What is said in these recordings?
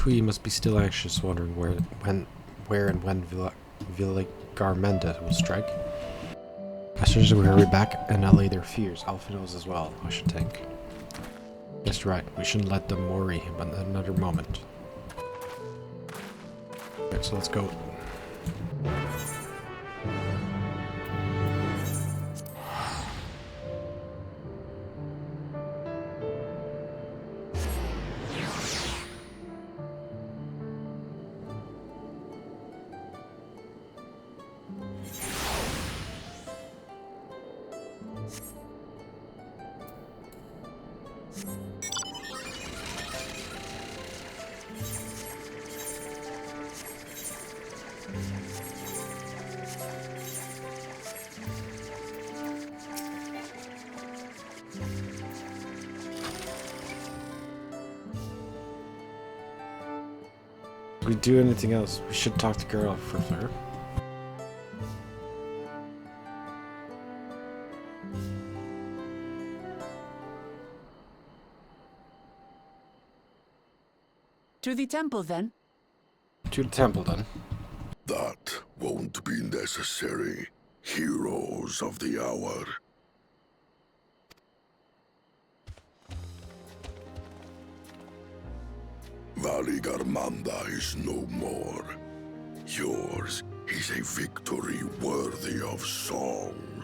We must be still anxious, wondering where and when Villa Garmenda will strike. As soon as we hurry back and allay their fears, Alpha knows as well, I should think. Yes, right. We shouldn't let them worry him another moment. Right, so let's go. If we do anything else, we should talk to Girl for flair. To the temple, then? To the temple, then. That won't be necessary, heroes of the hour. Valley Garmanda is no more. Yours is a victory worthy of song.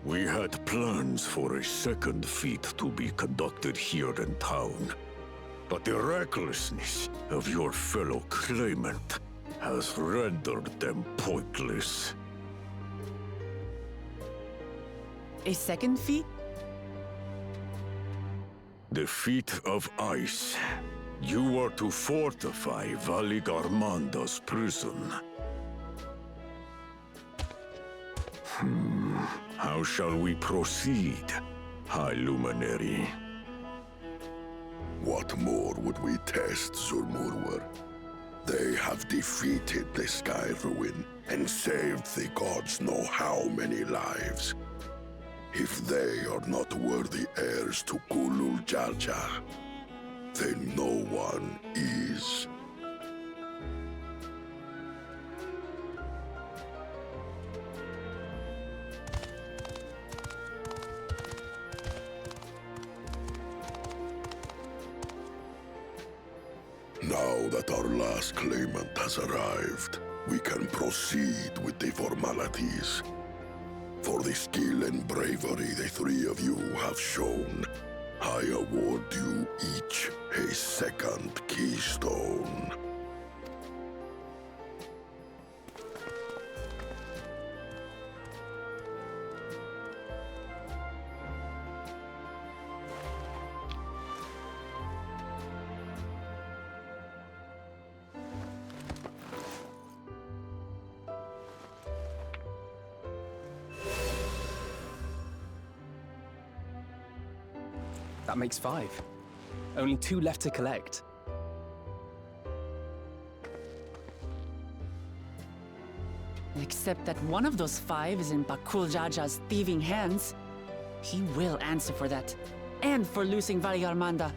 We had plans for a second feat to be conducted here in town. But the recklessness of your fellow claimant has rendered them pointless. A second feat? The feat of ice. You are to fortify Valley Garmanda's prison. How shall we proceed, High Luminary? What more would we test, Zulmurwer? They have defeated the Sky Ruin and saved the gods know how many lives. If they are not worthy heirs to Kulul Jalja, then no one is. Now that our last claimant has arrived, we can proceed with the formalities. For the skill and bravery the three of you have shown, I award you each a second keystone. That makes 5. Only 2 left to collect. Except that one of those 5 is in Bakul Jaja's thieving hands. He will answer for that. And for losing Valley Armanda.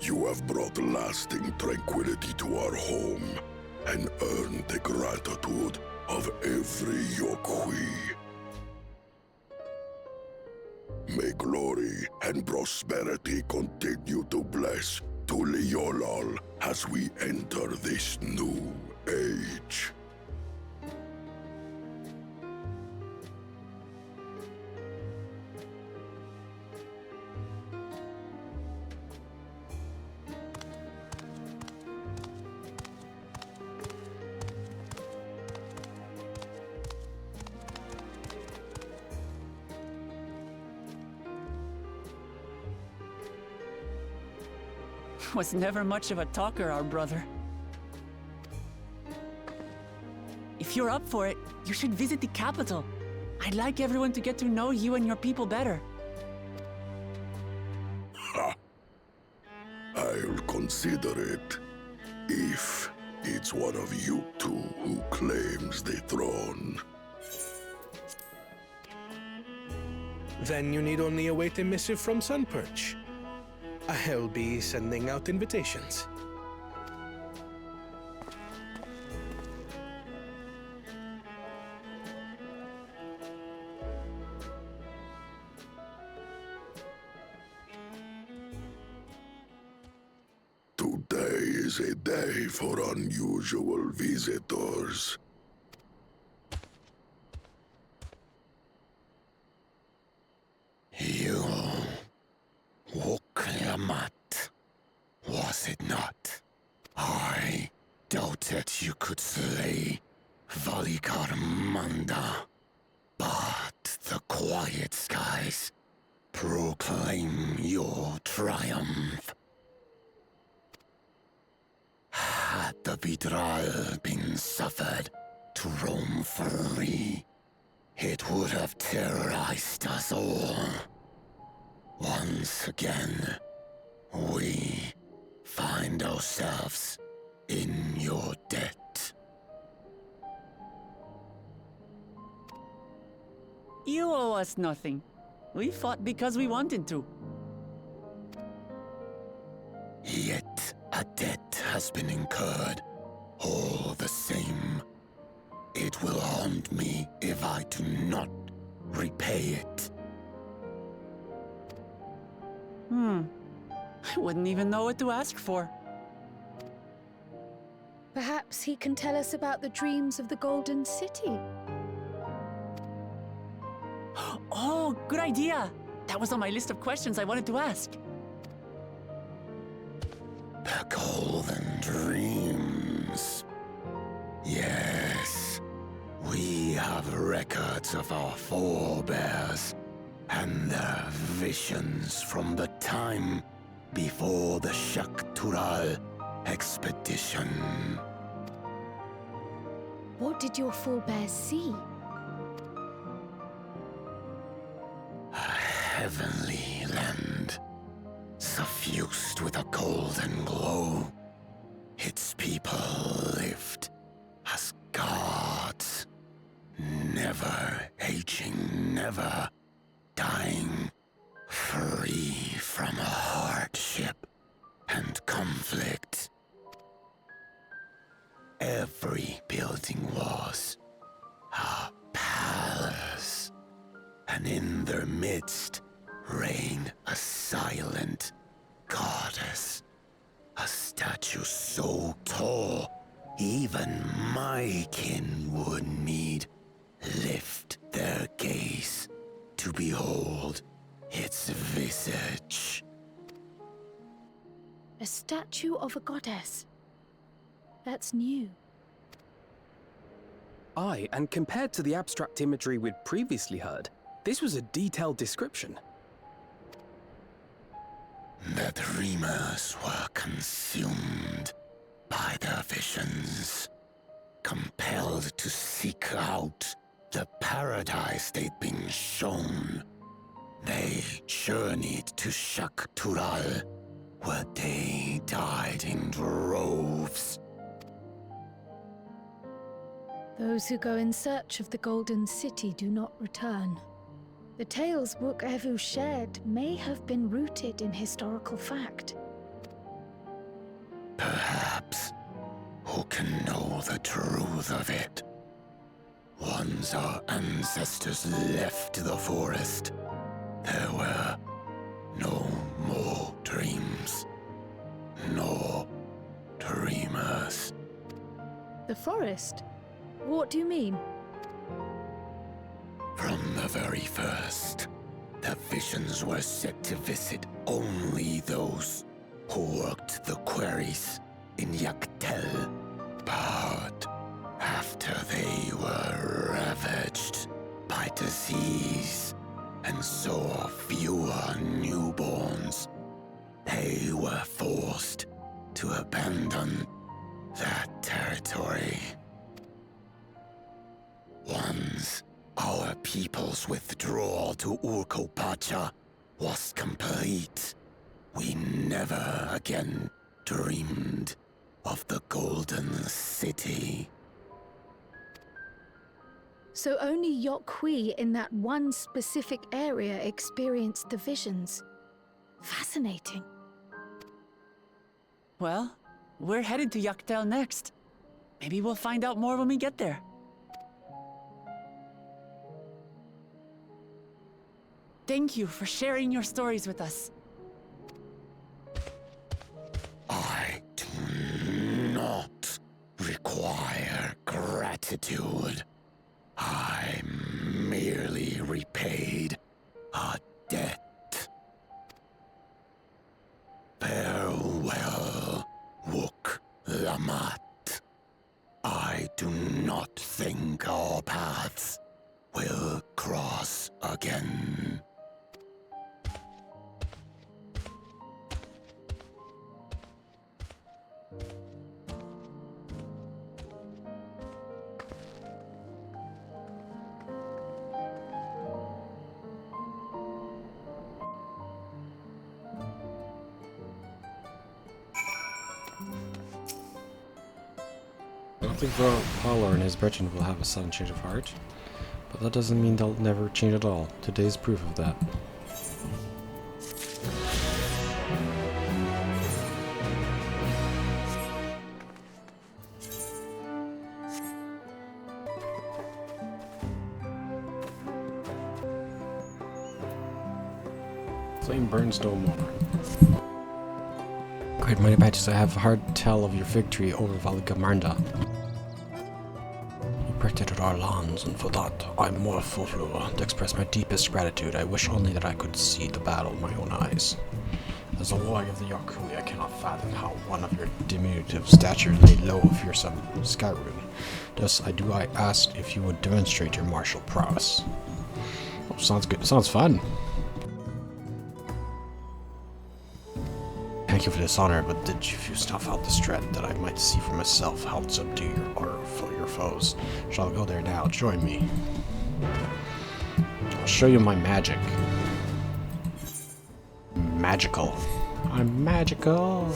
You have brought lasting tranquility to our home and earned the gratitude of every Yokwi. May glory and prosperity continue to bless Tuliolol as we enter this new age. Was never much of a talker, our brother. If you're up for it, you should visit the capital. I'd like everyone to get to know you and your people better. Ha! I'll consider it. If it's one of you two who claims the throne. Then you need only await a missive from Sunperch. I'll be sending out invitations. Today is a day for unusual visitors. You Woklamat, was it not? I doubted you could slay Valikarmanda, but the quiet skies proclaim your triumph. Had the Vidral been suffered to roam free, it would have terrorized us all. Once again, we find ourselves in your debt. You owe us nothing. We fought because we wanted to. Yet a debt has been incurred. All the same, it will haunt me if I do not repay it. I wouldn't even know what to ask for. Perhaps he can tell us about the dreams of the Golden City. Oh, good idea! That was on my list of questions I wanted to ask. The Golden Dreams. Yes, we have records of our forebears and their visions from the time before the Cactuar expedition. What did your forebears see? A heavenly land, suffused with a golden glow. Its people lived as gods, never aging, never dying, free from hardship and conflict. Every building was a palace, and in their midst reigned a silent goddess, a statue so tall even my kin would need lift their gaze to behold its visage. A statue of a goddess. That's new. Aye, and compared to the abstract imagery we'd previously heard, this was a detailed description. The dreamers were consumed by their visions, compelled to seek out the paradise they'd been shown. They journeyed to Cactuar, where they died in droves. Those who go in search of the Golden City do not return. The tales XIV shared may have been rooted in historical fact. Perhaps. Who can know the truth of it? Once our ancestors left the forest, there were no more dreams, no dreamers. The forest? What do you mean? From the very first, the visions were set to visit only those who worked the quarries in Yaktel. But after they were ravaged by disease and saw fewer newborns, they were forced to abandon that territory. Once our people's withdrawal to Urkopacha was complete, we never again dreamed of the Golden City. So only Yokhui in that one specific area experienced the visions. Fascinating. Well, we're headed to Yaktel next. Maybe we'll find out more when we get there. Thank you for sharing your stories with us. I do not require gratitude. I merely repaid a debt. Farewell, Wook Lamat. I do not think our paths will cross again. I don't think Valor and his brethren will have a sudden change of heart, but that doesn't mean they'll never change at all. Today's proof of that. Flame burns no more. Great mighty majesty, I have hard tell of your victory over Valgamarnda. You protected our lands, and for that I'm more fulfilled. To express my deepest gratitude, I wish only that I could see the battle with my own eyes. As a warrior of the Yokhui, I cannot fathom how one of your diminutive stature laid low a fearsome Skyrim. Thus, I ask if you would demonstrate your martial prowess. Oh, sounds good. Sounds fun. Thank you for this honor, but did you snuff out this dread that I might see for myself how to subdue your foes? Shall I go there now? Join me. I'll show you my magic. Magical. I'm magical.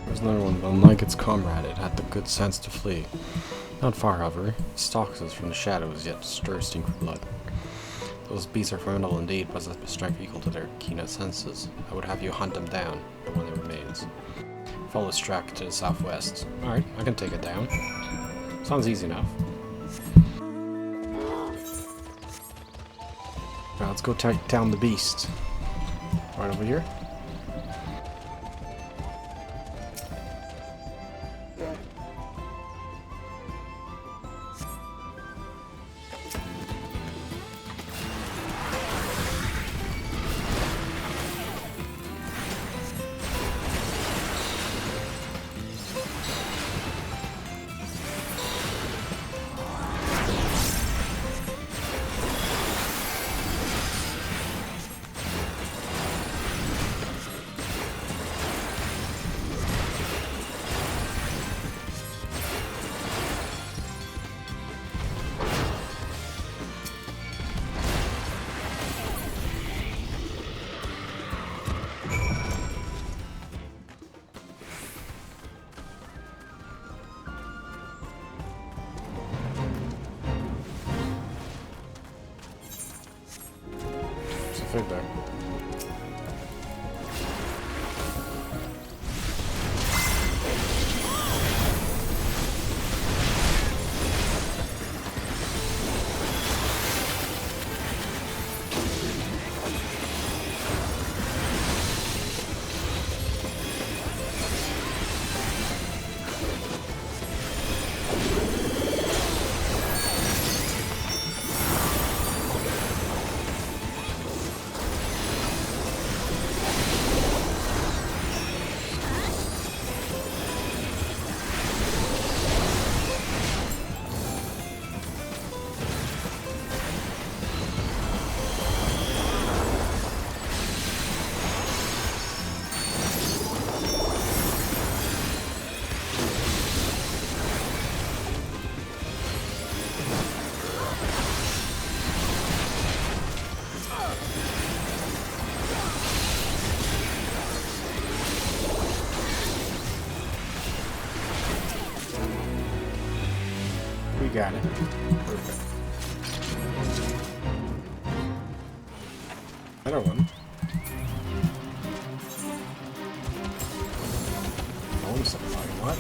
There's another one, but unlike its comrade, it had the good sense to flee. Not far, however. It stalks us from the shadows, yet thirsting for blood. Those beasts are formidable indeed, possess a strength equal to their keenest senses. I would have you hunt them down, the one that remains. Follow its track to the southwest. Alright, I can take it down. Sounds easy enough. Alright, let's go take down the beast. Right over here. Feedback. got it. Perfect. Another one. Bonus supply, what?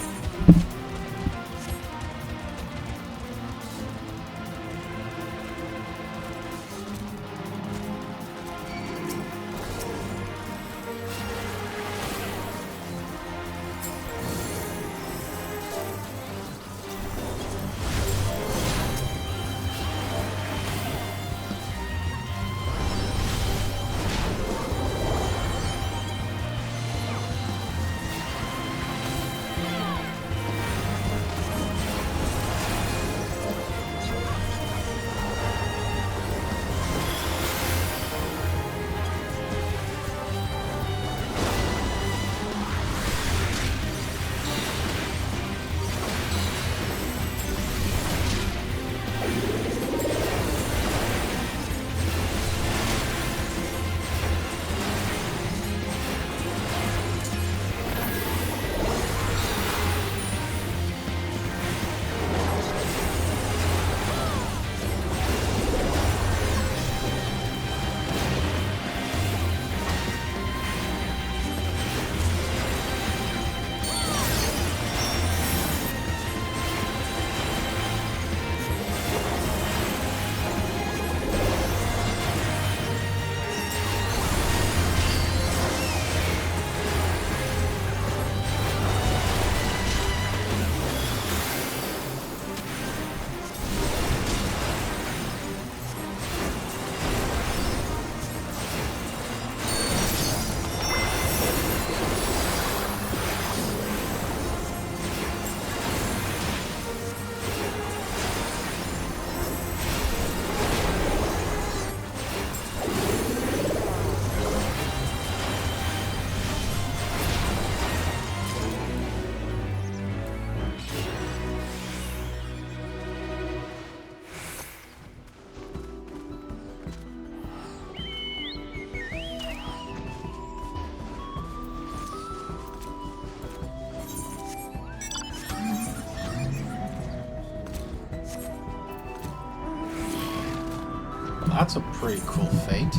That's a pretty cool fate.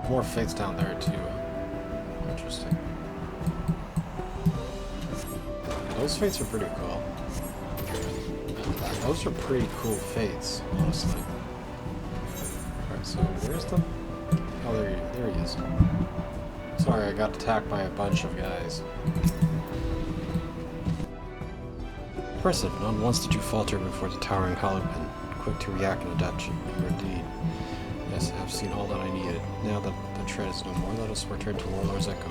More fates down there too. Interesting. Yeah, those fates are pretty cool. Those are pretty cool fates, honestly. Alright, so where's the... Oh, there he is. Sorry, I got attacked by a bunch of guys. Impressive. Not once did you falter before the towering Hollow-Pin. Quick to react in a dutch. Indeed. Yes, I have seen all that I needed. Now that the tread is no more, let us return to Warlord's Echo.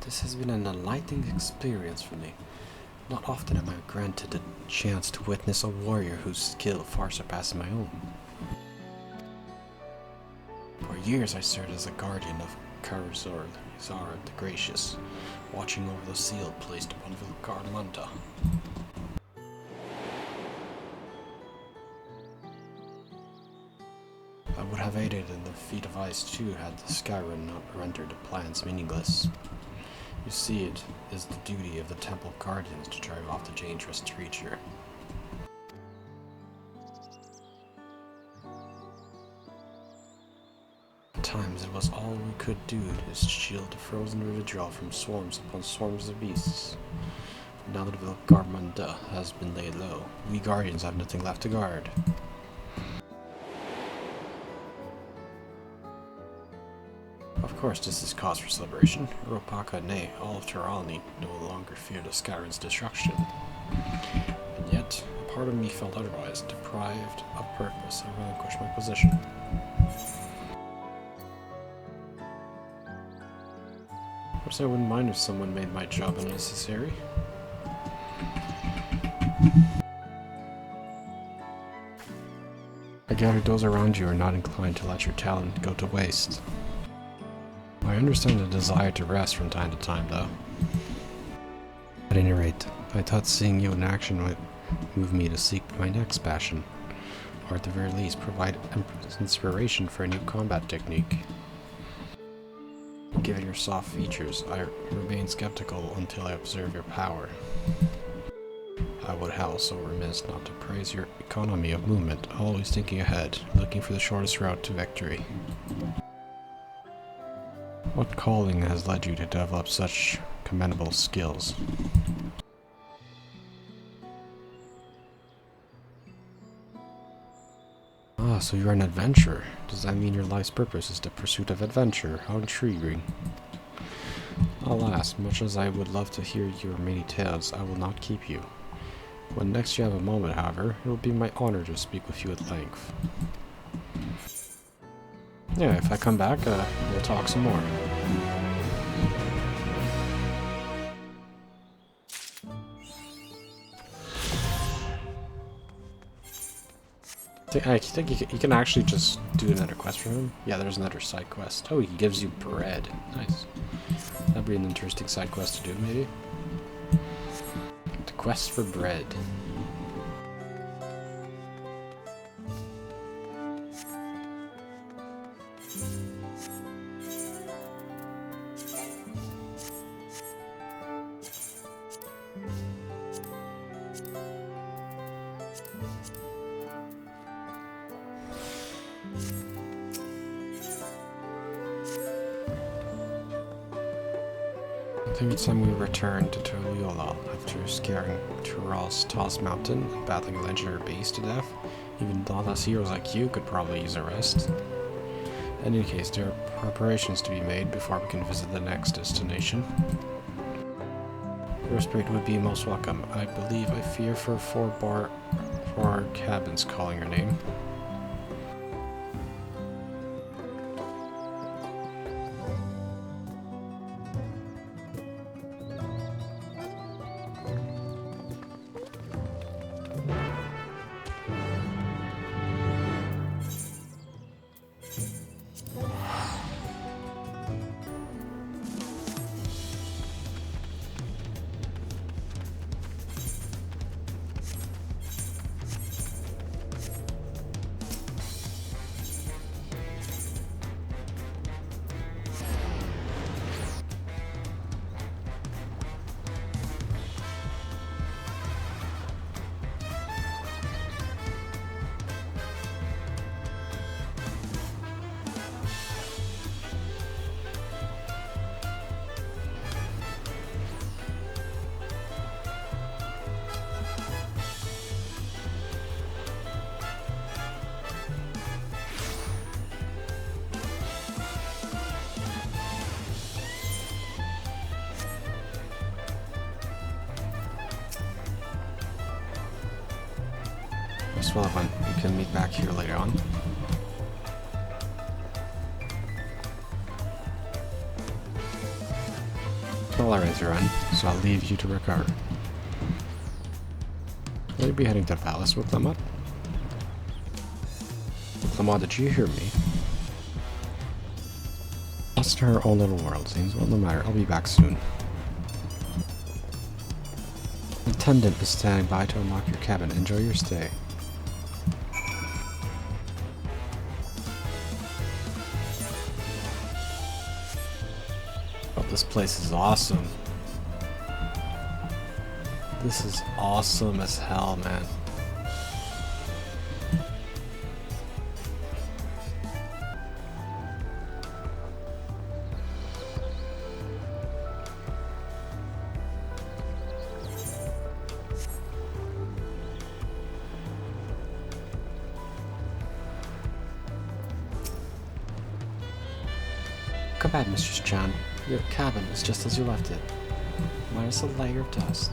This has been an enlightening experience for me. Not often am I granted the chance to witness a warrior whose skill far surpasses my own. For years I served as a guardian of Cactuar, the Gracious, watching over the seal placed upon Vilgarmunda. I would have aided in the feat of ice too had the Skyrim not rendered the plans meaningless. You see, it is the duty of the Temple Guardians to drive off the dangerous creature. At times it was all we could do to shield the frozen individual from swarms upon swarms of beasts. But now that Vilgarmunda has been laid low, we Guardians have nothing left to guard. Of course, this is cause for celebration. Ropaka, nay, all of Tiralni no longer fear the Skyrim's destruction. And yet, a part of me felt otherwise, deprived of purpose, I relinquished my position. Perhaps I wouldn't mind if someone made my job unnecessary. I gather those around you are not inclined to let your talent go to waste. My understand the desire to rest from time to time, though. At any rate, I thought seeing you in action would move me to seek my next passion, or at the very least provide inspiration for a new combat technique. Given your soft features, I remain skeptical until I observe your power. I would also remiss not to praise your economy of movement, always thinking ahead, looking for the shortest route to victory. What calling has led you to develop such commendable skills? Ah, so you're an adventurer. Does that mean your life's purpose is the pursuit of adventure? How intriguing. Alas, much as I would love to hear your many tales, I will not keep you. When next you have a moment, however, it will be my honor to speak with you at length. Yeah, if I come back, we'll talk some more. I think you can actually just do another quest for him. Yeah, there's another side quest. Oh, he gives you bread. Nice. That'd be an interesting side quest to do, maybe. The quest for bread. I think it's time we return to Toliola after scaring Tural's tallest mountain and battling a legendary beast to death. Even dauntless heroes like you could probably use a rest. In any case, there are preparations to be made before we can visit the next destination. Respite would be most welcome. I believe I fear for four cabins calling your name. As well, when we can meet back here later on. Well, errands are run, so I'll leave you to recover. Will you be heading to the palace with Lamont? Lamont, did you hear me? Lost in her own little world, seems. Well, no matter, I'll be back soon. The attendant is standing by to unlock your cabin. Enjoy your stay. This place is awesome. This is awesome as hell, man. Come back, Mistress Chan. Your cabin is just as you left it. Minus a layer of dust.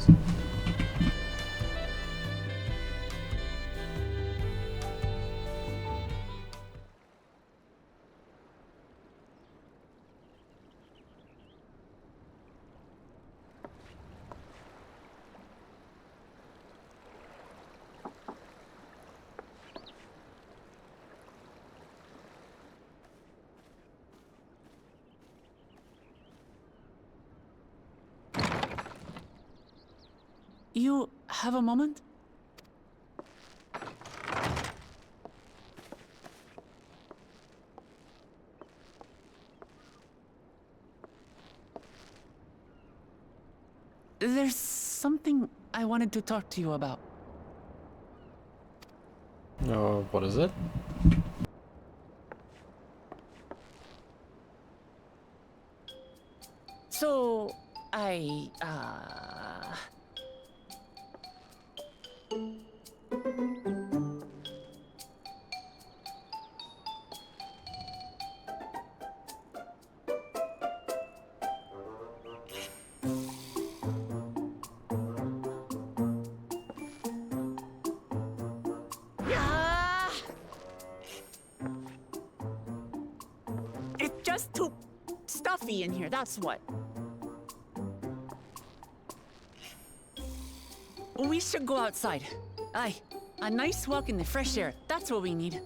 You have a moment? There's something I wanted to talk to you about. What is it? So, it's just too stuffy in here, that's what. We should go outside. Aye, a nice walk in the fresh air, that's what we need.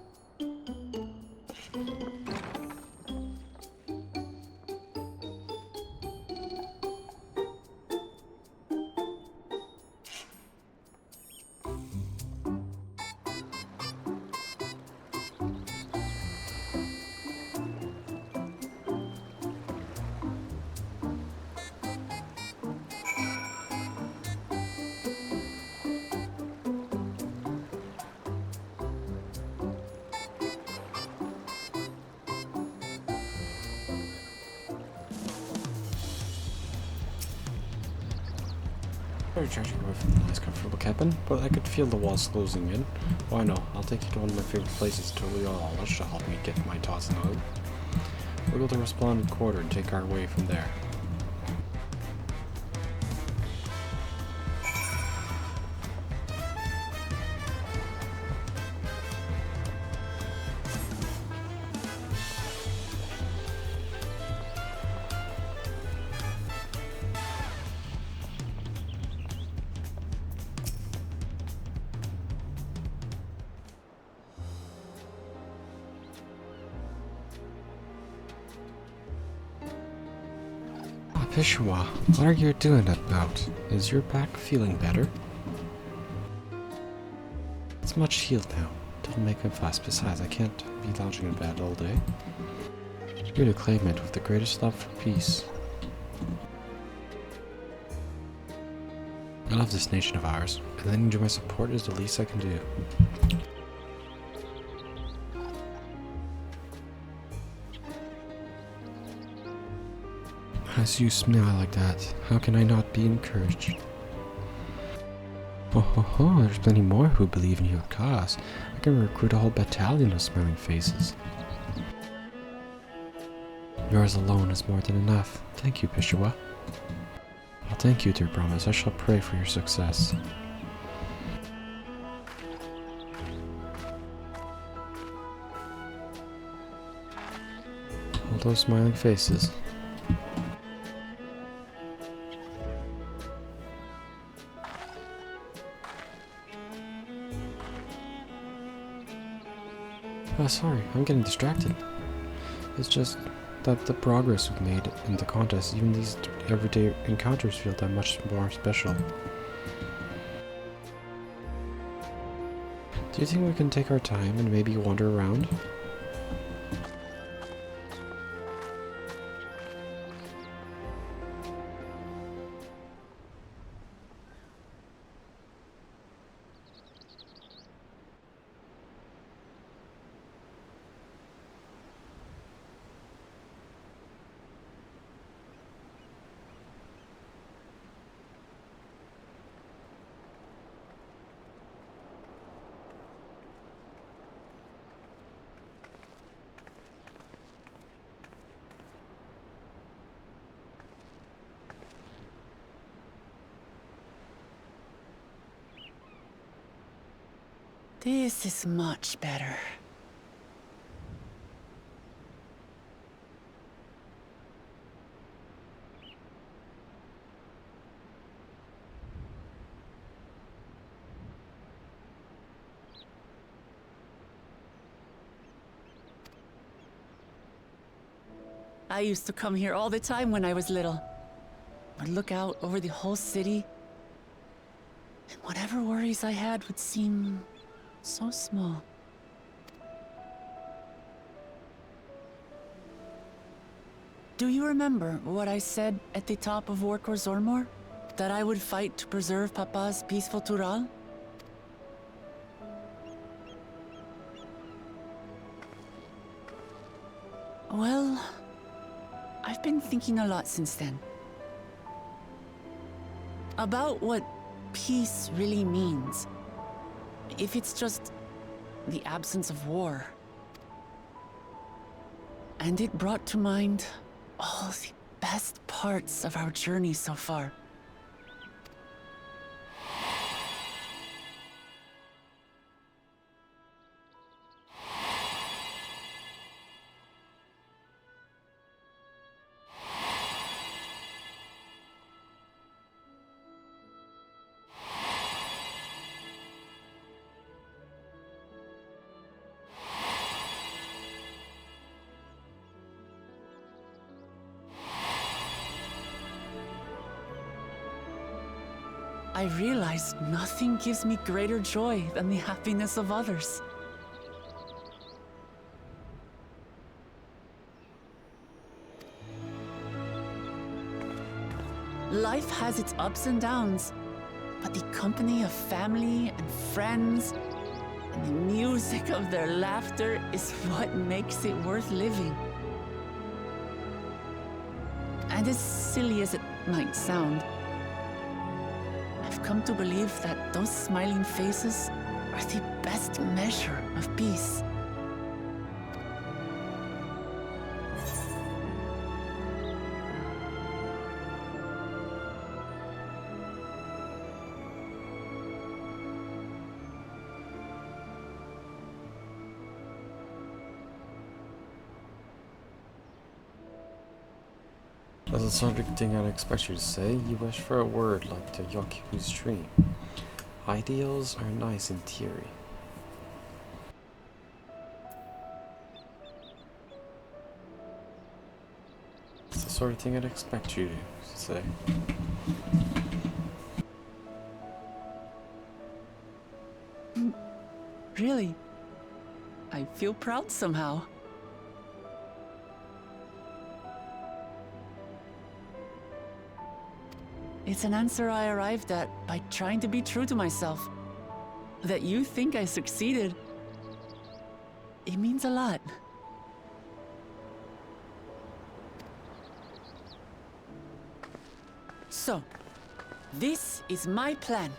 Very charging away from the nice comfortable cabin, but I could feel the walls closing in. Why no? I'll take you to one of my favorite places to totally all. That should help me get my thoughts in order. We'll go to the Resplendent Quarter and take our way from there. Peshwa, what are you doing about? Is your back feeling better? It's much healed now. Don't make a fuss. Besides, I can't be lounging in bed all day. You're the claimant with the greatest love for peace. I love this nation of ours, and lending you my support is the least I can do. As you smile like that, how can I not be encouraged? Oh ho ho, there's plenty more who believe in your cause. I can recruit a whole battalion of smiling faces. Yours alone is more than enough. Thank you, Peshwa. I'll thank you, dear promise. I shall pray for your success. All those smiling faces. Oh, sorry, I'm getting distracted. It's just that the progress we've made in the contest, even these everyday encounters feel that much more special. Do you think we can take our time and maybe wander around? This is much better. I used to come here all the time when I was little. I'd look out over the whole city And whatever worries I had would seem so small. Do you remember what I said at the top of Orkor Zormor? That I would fight to preserve Papa's peaceful Tural? Well, I've been thinking a lot since then. About what peace really means. If it's just the absence of war. And it brought to mind all the best parts of our journey so far. I realized nothing gives me greater joy than the happiness of others. Life has its ups and downs, but the company of family and friends and the music of their laughter is what makes it worth living. And as silly as it might sound, I've come to believe that those smiling faces are the best measure of peace. That's the sort of thing I'd expect you to say. You wish for a word like the Yoku's dream. Ideals are nice in theory. It's the sort of thing I'd expect you to say. Really? I feel proud somehow. It's an answer I arrived at by trying to be true to myself. That you think I succeeded, it means a lot. So, this is my plan.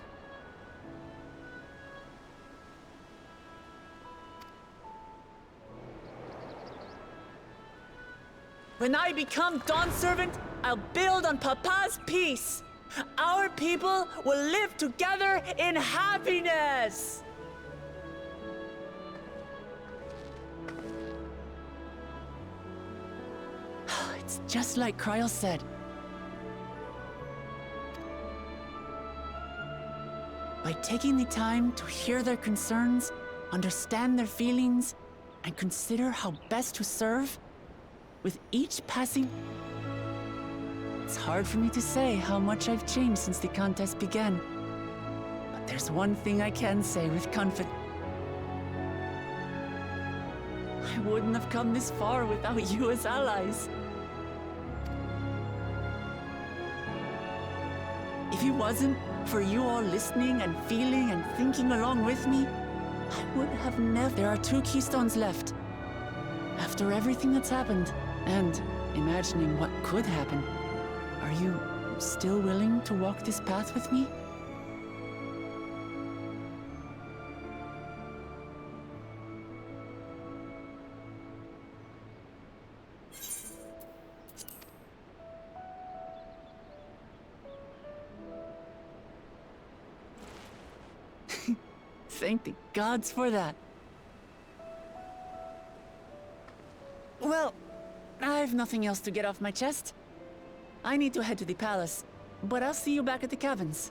When I become Dawn Servant, I'll build on Papa's peace. Our people will live together in happiness! It's just like Kryl said. By taking the time to hear their concerns, understand their feelings, and consider how best to serve, with each passing... It's hard for me to say how much I've changed since the contest began. But there's one thing I can say with confidence. I wouldn't have come this far without you as allies. If it wasn't for you all listening and feeling and thinking along with me, I would have never... There are 2 keystones left. After everything that's happened, and imagining what could happen, are you still willing to walk this path with me? Thank the gods for that. Well, I've nothing else to get off my chest. I need to head to the palace, but I'll see you back at the cabins.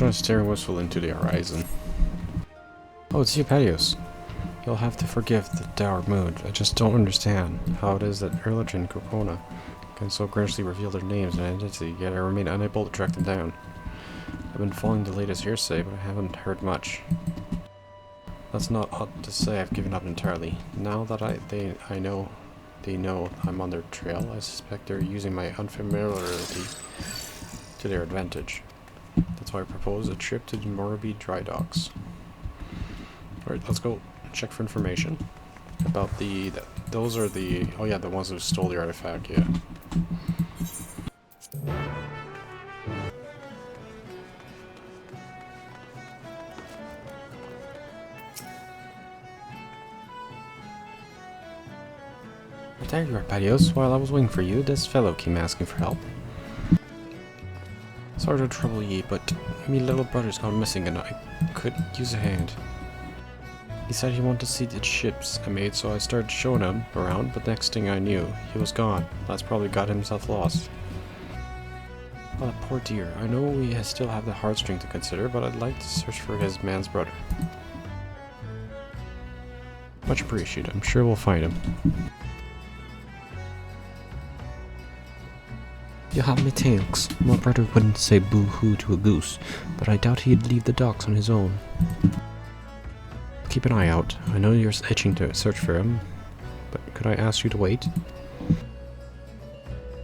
trying to stare wistful into the horizon. Oh, it's you, Patios. You'll have to forgive the dour mood. I just don't understand how it is that Erlich and Corpona can so graciously reveal their names and identity, yet I remain unable to track them down. I've been following the latest hearsay, but I haven't heard much. That's not odd to say. I've given up entirely. Now that they know I'm on their trail, I suspect they're using my unfamiliarity to their advantage. That's why I propose a trip to the Morbi dry docks. Alright, let's go check for information about those are the, oh yeah, the ones who stole the artifact, yeah. There you are, Patios. While I was waiting for you, this fellow came asking for help. Sorry to trouble ye, but me little brother's gone missing and I could use a hand. He said he wanted to see the ships I made, so I started showing him around, but next thing I knew, he was gone. That's probably got himself lost. Oh, poor dear. I know we still have the heartstring to consider, but I'd like to search for his man's brother. Much appreciated. I'm sure we'll find him. You have me thanks. My brother wouldn't say boo-hoo to a goose, but I doubt he'd leave the docks on his own. Keep an eye out. I know you're itching to search for him, but could I ask you to wait?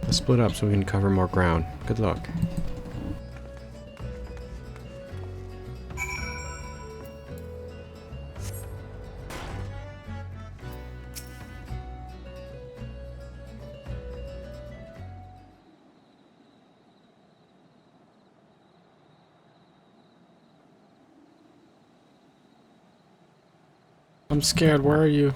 Let's split up so we can cover more ground. Good luck. I'm scared, where are you?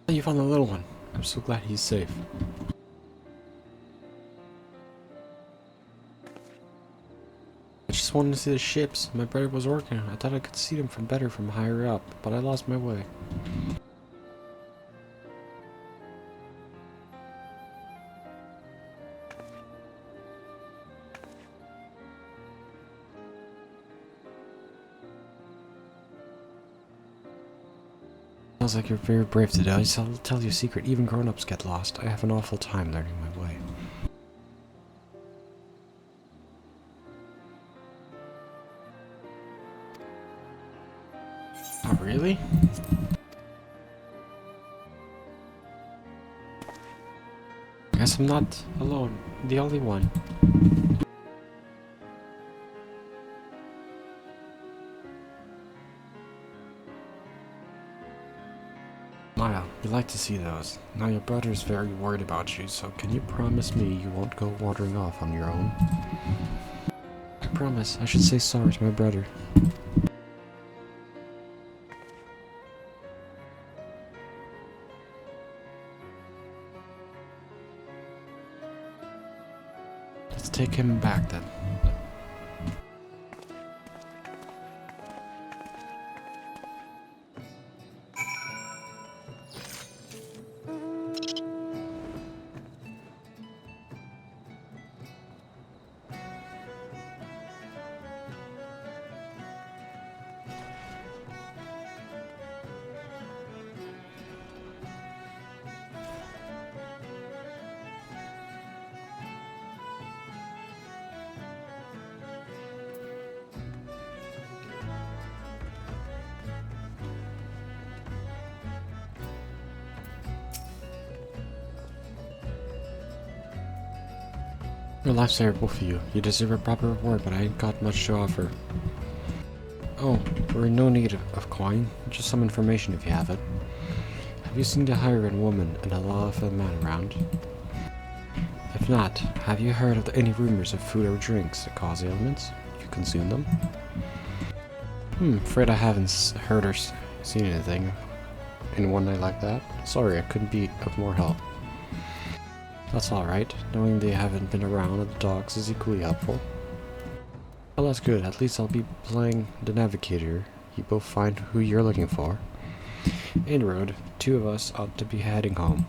Oh, you found the little one. I'm so glad he's safe. I just wanted to see the ships. My brother was working. I thought I could see them from higher up, but I lost my way. Sounds like you're very brave today. I'll tell you a secret. Even grown-ups get lost. I have an awful time learning my way. Oh, really? I guess I'm not alone. The only one. Smile. We like to see those. Now your brother's very worried about you, so can you promise me you won't go wandering off on your own? I promise. I should say sorry to my brother. Let's take him back then. Your life's terrible for you. You deserve a proper reward, but I ain't got much to offer. Oh, we're in no need of coin. Just some information if you have it. Have you seen the hired woman and a lawful man around? If not, have you heard of any rumors of food or drinks that cause ailments if you consume them? Afraid I haven't heard or seen anything in one night like that. Sorry, I couldn't be of more help. That's alright. Knowing they haven't been around at the docks is equally helpful. Well, that's good. At least I'll be playing the navigator. You both find who you're looking for. En road, two of us ought to be heading home.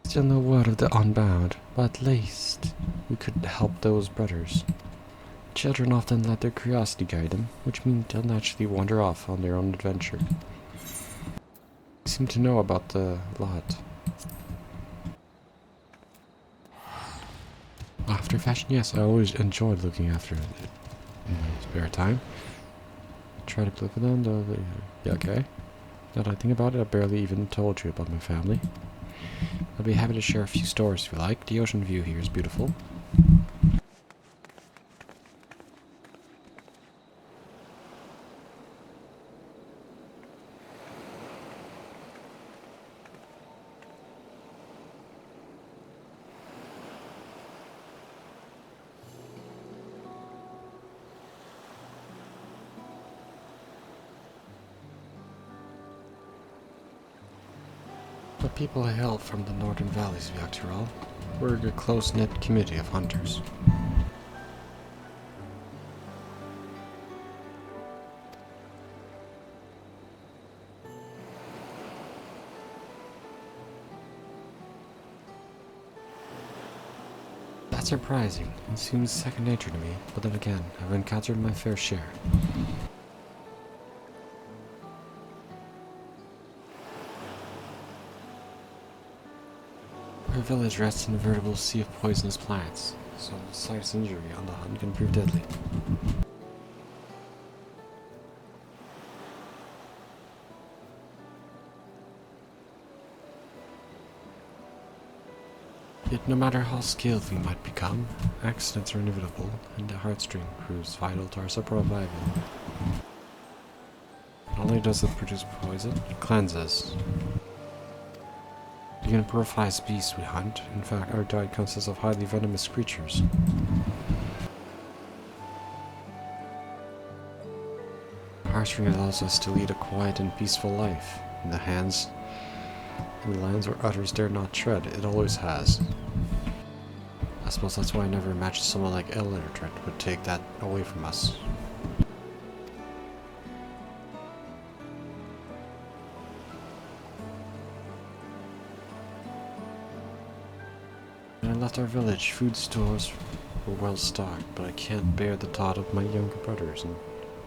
Still no word of the unbound, but at least we could help those brothers. Children often let their curiosity guide them, which means they'll naturally wander off on their own adventure. You seem to know about the lot. After fashion, yes, I always enjoyed looking after it in my spare time. Try to click with them, though. Yeah, okay. Now that I think about it, I barely even told you about my family. I'll be happy to share a few stories if you like. The ocean view here is beautiful. The people hail from the northern valleys of Cactuar. We're a close-knit community of hunters. That's surprising. It seems second nature to me, but then again, I've encountered my fair share. Our village rests in a veritable sea of poisonous plants, so a slightest injury on the hunt can prove deadly. Yet no matter how skilled we might become, accidents are inevitable, and the heartstring proves vital to our survival. Not only does it produce poison, it cleanses. You can purify beasts we hunt. In fact, our diet consists of highly venomous creatures. Heartstring allows us to lead a quiet and peaceful life. In the lands where others dare not tread, it always has. I suppose that's why I never imagined someone like Aether would take that away from us. When I left our village, food stores were well stocked, but I can't bear the thought of my younger brothers and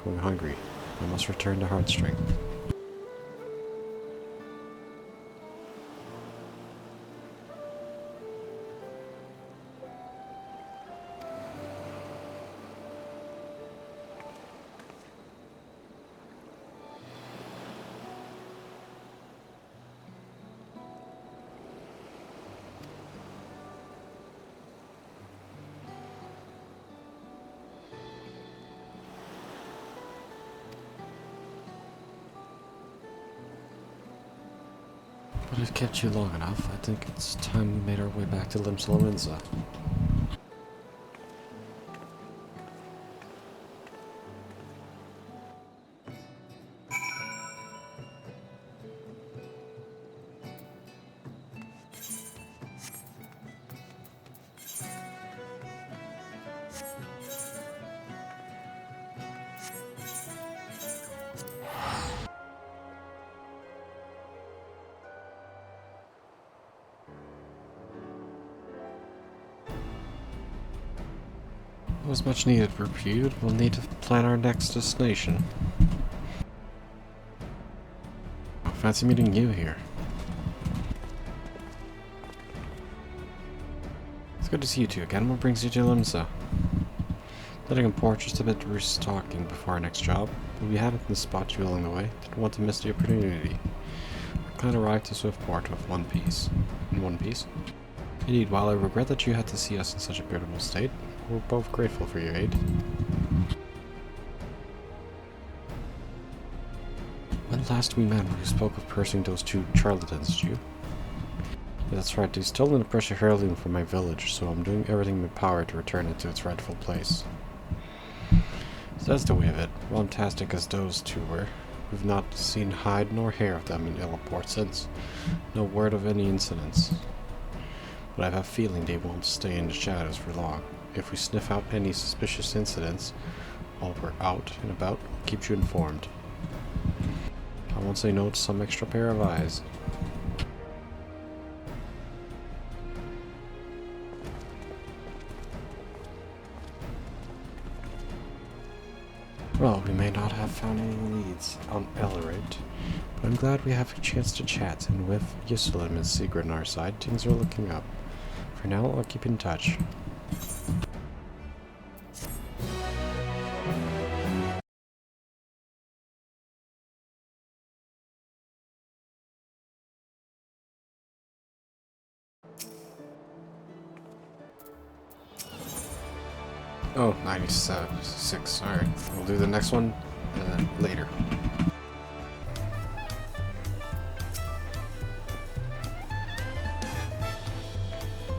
going hungry. I must return to Heartstring. But we've kept you long enough. I think it's time we made our way back to Limsa. It was much needed reprieve. We'll need to plan our next destination. Fancy meeting you here. It's good to see you two again. What brings you to Limsa? Letting import just a bit of restocking before our next job. We'll be happy to spot you along the way. Didn't want to miss the opportunity. Our clan arrived to Swiftport with one piece. Indeed, while I regret that you had to see us in such a pitiable state, we're both grateful for your aid. When last we met, we spoke of cursing those two charlatans, did you? Yeah, that's right, they stolen the precious heirloom from my village, so I'm doing everything in my power to return it to its rightful place. That's the way of it. Fantastic as those two were. We've not seen hide nor hair of them in Illaport since. No word of any incidents. But I have a feeling they won't stay in the shadows for long. If we sniff out any suspicious incidents while we're out and about, we'll keep you informed. I won't say no to some extra pair of eyes. Well, we may not have found any leads on Ellerate, but I'm glad we have a chance to chat, and with Yusuf and Sigrid on our side, things are looking up. For now, I'll keep in touch. Oh, 96. Alright, we'll do the next one later.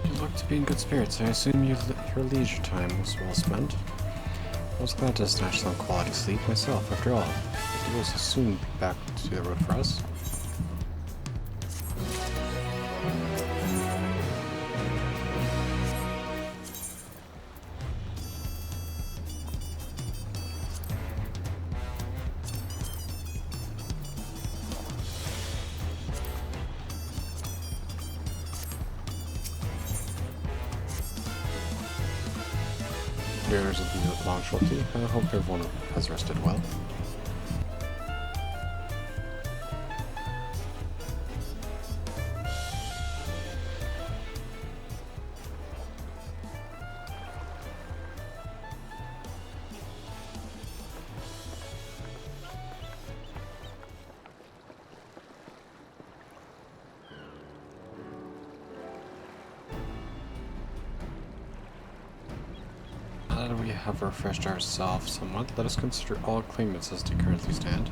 You look to be in good spirits. I assume your leisure time was well spent. I was glad to snatch some quality sleep myself, after all. It will soon be back to the road for us. There's a long shorty. I hope everyone has rested well. Now that we have refreshed ourselves somewhat, let us consider all claimants as they currently stand.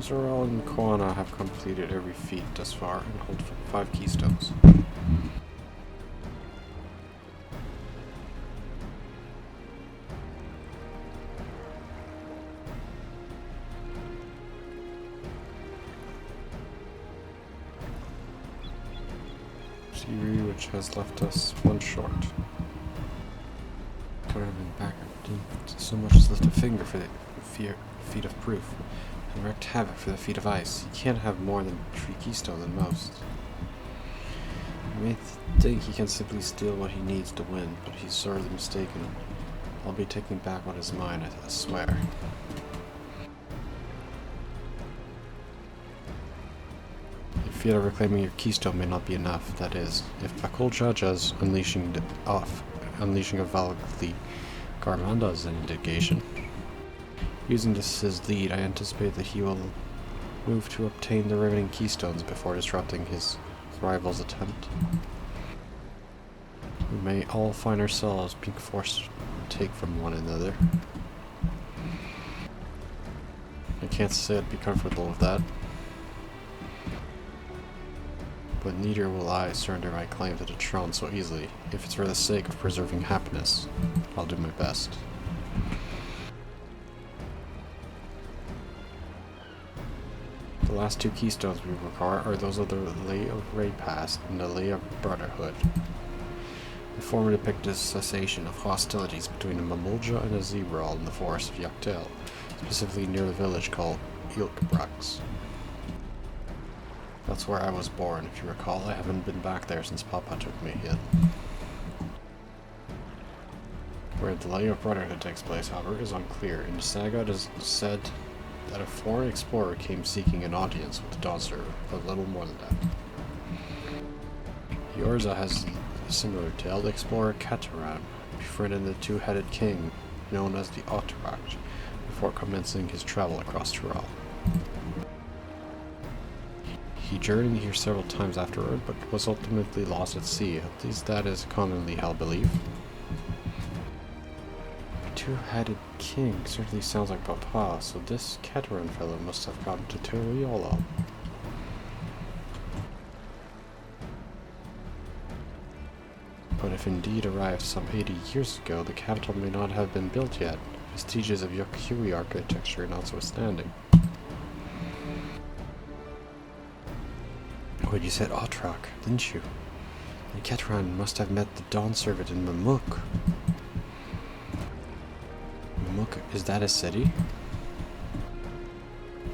Zoral and Koana have completed every feat thus far and hold 5 keystones. Which has left us 1 short. Could have been back. So much as lift a finger for the feat of proof, and wreaked havoc for the feat of ice. He can't have more than 3 keystones at most. You may think he can simply steal what he needs to win, but he's sorely mistaken. I'll be taking back what is mine, I swear. The feat of reclaiming your keystone may not be enough. That is, if Bakul judges unleashing of Valakli Garmanda is an indication. Using this as lead, I anticipate that he will move to obtain the remaining keystones before disrupting his rival's attempt. We may all find ourselves being forced to take from one another. I can't say I'd be comfortable with that. But neither will I surrender my claim to the throne so easily. If it's for the sake of preserving happiness, I'll do my best. The last 2 keystones we require are those of the Lay of Raypast and the Lay of Brotherhood. The former depict the cessation of hostilities between the Mamulja and the Zebral in the forest of Yaktel, specifically near the village called Ilkbrax. That's where I was born, if you recall. I haven't been back there since Papa took me yet. Where the Lay of Brotherhood takes place, however, is unclear. In the saga, it is said that a foreign explorer came seeking an audience with the Dawnserver, but little more than that. Yorza has a similar tale. The explorer Cactuar befriended the 2-headed king, known as the Otterak, before commencing his travel across Tyrol. He journeyed here several times afterward, but was ultimately lost at sea. At least that is commonly held belief. 2-headed king certainly sounds like Papa, so this Keteran fellow must have gotten to Toriolo. if indeed arrived some 80 years ago, the capital may not have been built yet, vestiges of Yokui architecture notwithstanding. Wait, you said Otrak, didn't you? And Ketran must have met the Dawn Servant in Mamuk. Mamuk, is that a city?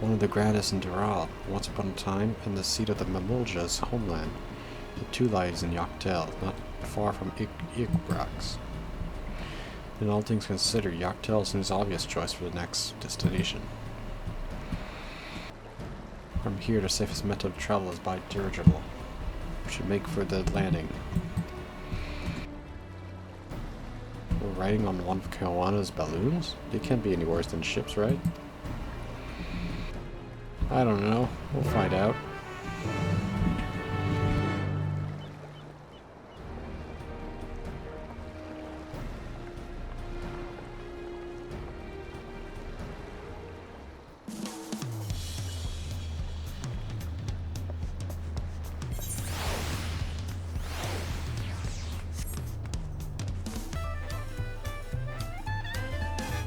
One of the grandest in Dural, once upon a time, and the seat of the Mamulja's homeland. The two lies in Yoktel, not far from Ikbrax. In all things considered, Yoktel seems obvious choice for the next destination. From here, the safest method of travel is by dirigible. We should make for the landing. We're riding on one of Kawana's balloons? They can't be any worse than ships, right? I don't know. We'll find out.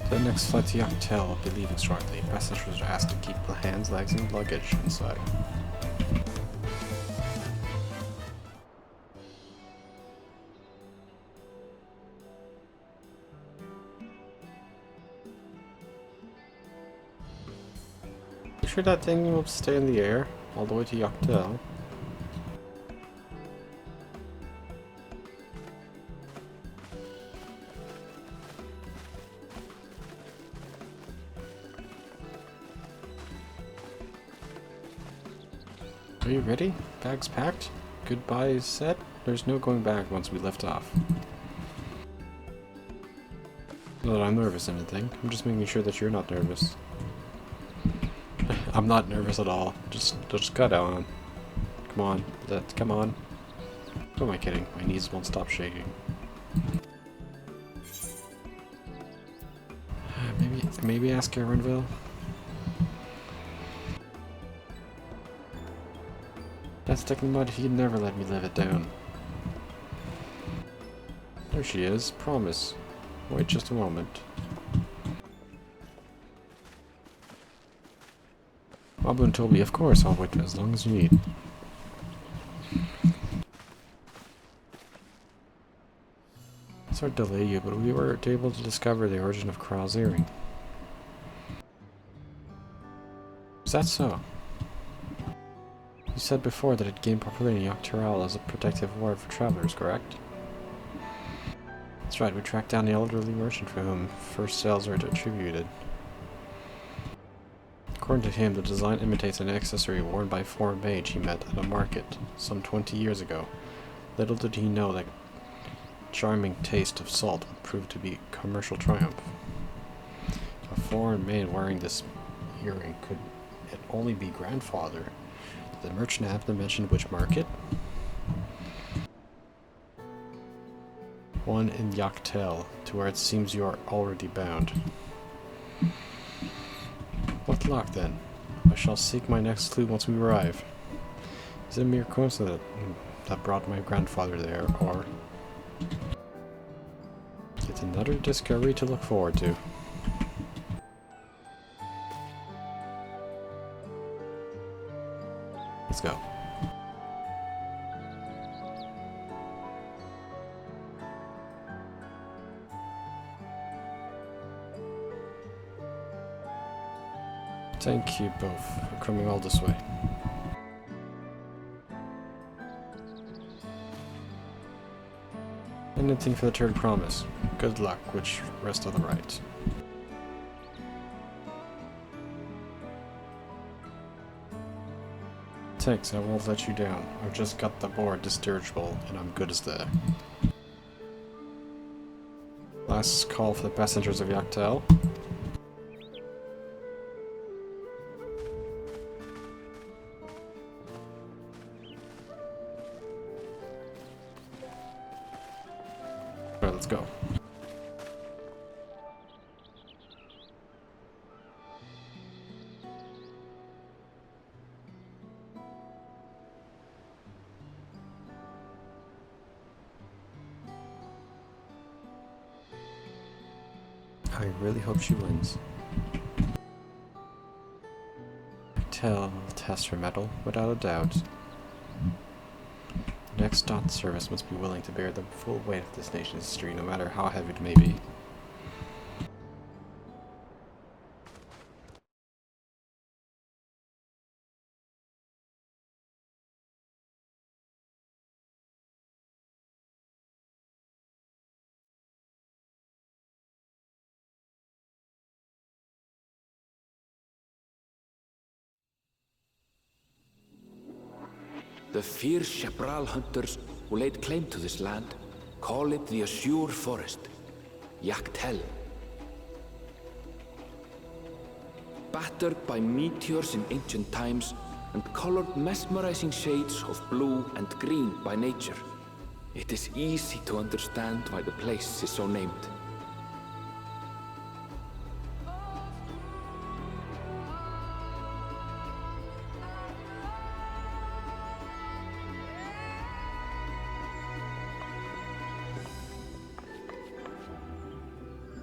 The next flight to Yoktel will be leaving shortly. Passengers are asked to keep the hands, legs, and luggage inside. You sure that thing will stay in the air all the way to Yoktel? Are you ready? Bags packed? Goodbye said? There's no going back once we lift off. Not that I'm nervous or anything. I'm just making sure that you're not nervous. I'm not nervous at all. Just cut on. Come on. Come on. Who am I kidding? My knees won't stop shaking. Maybe ask Aaronville? That stick in mud, he'd never let me live it down. There she is, promise. Wait just a moment. Mabun told me, of course, I'll wait as long as you need. Sorry to delay you, but we were able to discover the origin of Kral's earring. Is that so? You said before that it gained popularity in Yokteral as a protective ward for travelers, correct? That's right, we tracked down the elderly merchant for whom first sales are attributed. According to him, the design imitates an accessory worn by a foreign mage he met at a market some 20 years ago. Little did he know that charming taste of salt would prove to be a commercial triumph. A foreign maid wearing this earring, could it only be grandfather? Did the merchant happen to mention which market? One in Yoktel, to where it seems you are already bound. What luck then? I shall seek my next clue once we arrive. Is it a mere coincidence that brought my grandfather there, or it's another discovery to look forward to? Let's go. Thank you both for coming all this way. Anything for the third promise. Good luck, which rest of the right. Thanks, I won't let you down. I've just got the board dirigible, and I'm good as that. Last call for the passengers of Yoktel. Alright, let's go. I really hope she wins. Test her mettle, without a doubt. The next dawn service must be willing to bear the full weight of this nation's history, no matter how heavy it may be. The fierce Chapral hunters who laid claim to this land call it the Azure Forest, Yaktel. Battered by meteors in ancient times and colored mesmerizing shades of blue and green by nature, it is easy to understand why the place is so named.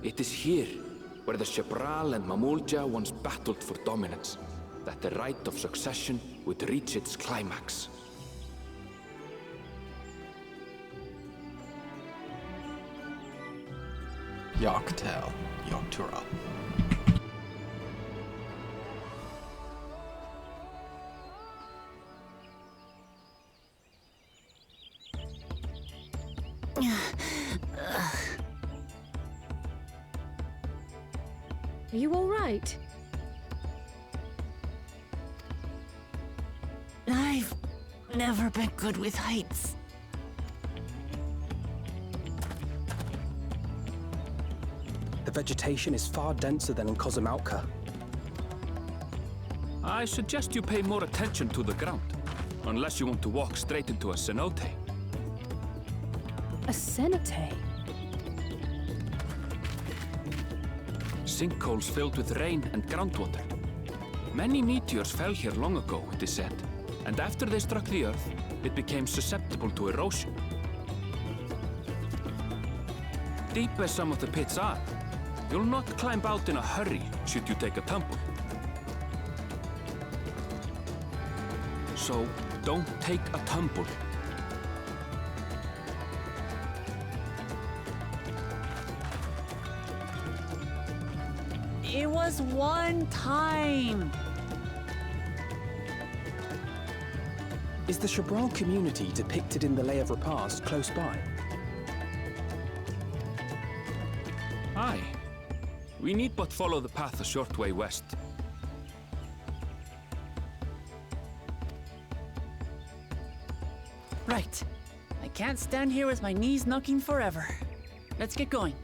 It is here, where the Chapral and Mamulja once battled for dominance, that the right of succession would reach its climax. Yaktel. Yoktural. Are you all right? I've never been good with heights. The vegetation is far denser than in Kozumautka. I suggest you pay more attention to the ground, unless you want to walk straight into a cenote. A cenote? Sinkholes filled with rain and groundwater. Many meteors fell here long ago, it is said, and after they struck the Earth, it became susceptible to erosion. Deep as some of the pits are, you'll not climb out in a hurry should you take a tumble. So, don't take a tumble. It was one time. Is the Chapral community depicted in the Lay of Repast close by? Aye. We need but follow the path a short way west. Right. I can't stand here with my knees knocking forever. Let's get going.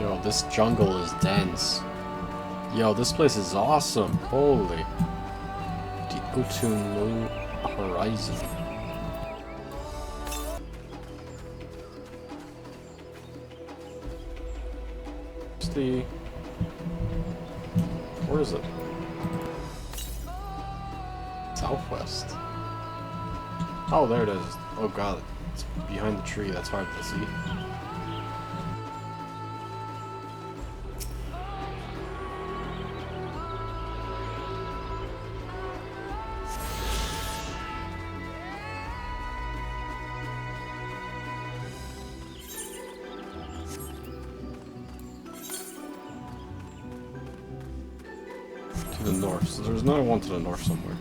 Yo, this jungle is dense. Yo, this place is awesome. Holy. The Utumlu Horizon. Where is it? Southwest. Oh, there it is. Oh god, it's behind the tree. That's hard to see. north, so there's another one to the north somewhere.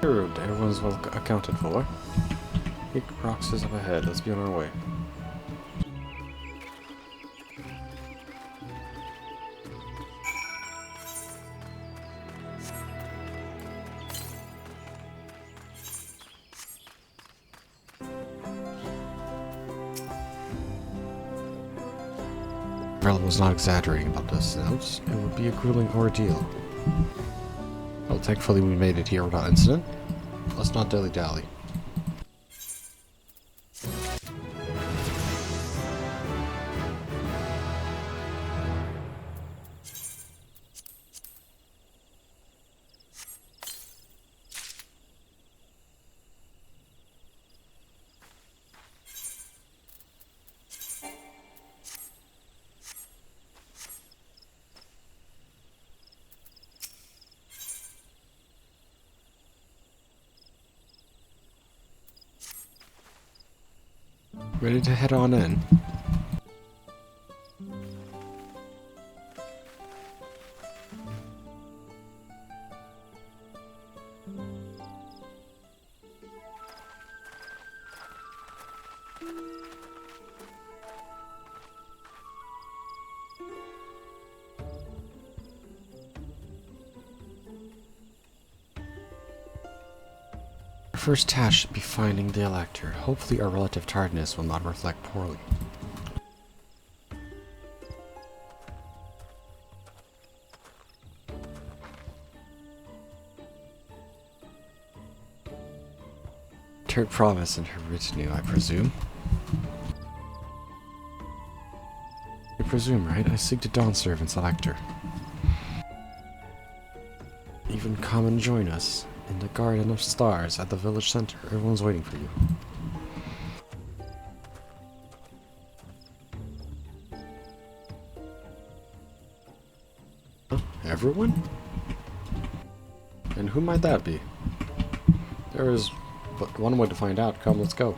Road, everyone's well accounted for. Big rocks is up ahead, let's be on our way. Umbrella was not exaggerating about this. It would be a grueling ordeal. Well, thankfully we made it here without incident. Let's not dilly-dally. Ready to head on in. Our first task should be finding the Elector. Hopefully our relative tiredness will not reflect poorly. Third province in her retinue, I presume. I presume, right? I seek the Dawn Servant's Elector. Even come and join us in the Garden of Stars at the village center. Everyone's waiting for you. Huh? Everyone? And who might that be? There is but one way to find out. Come, let's go.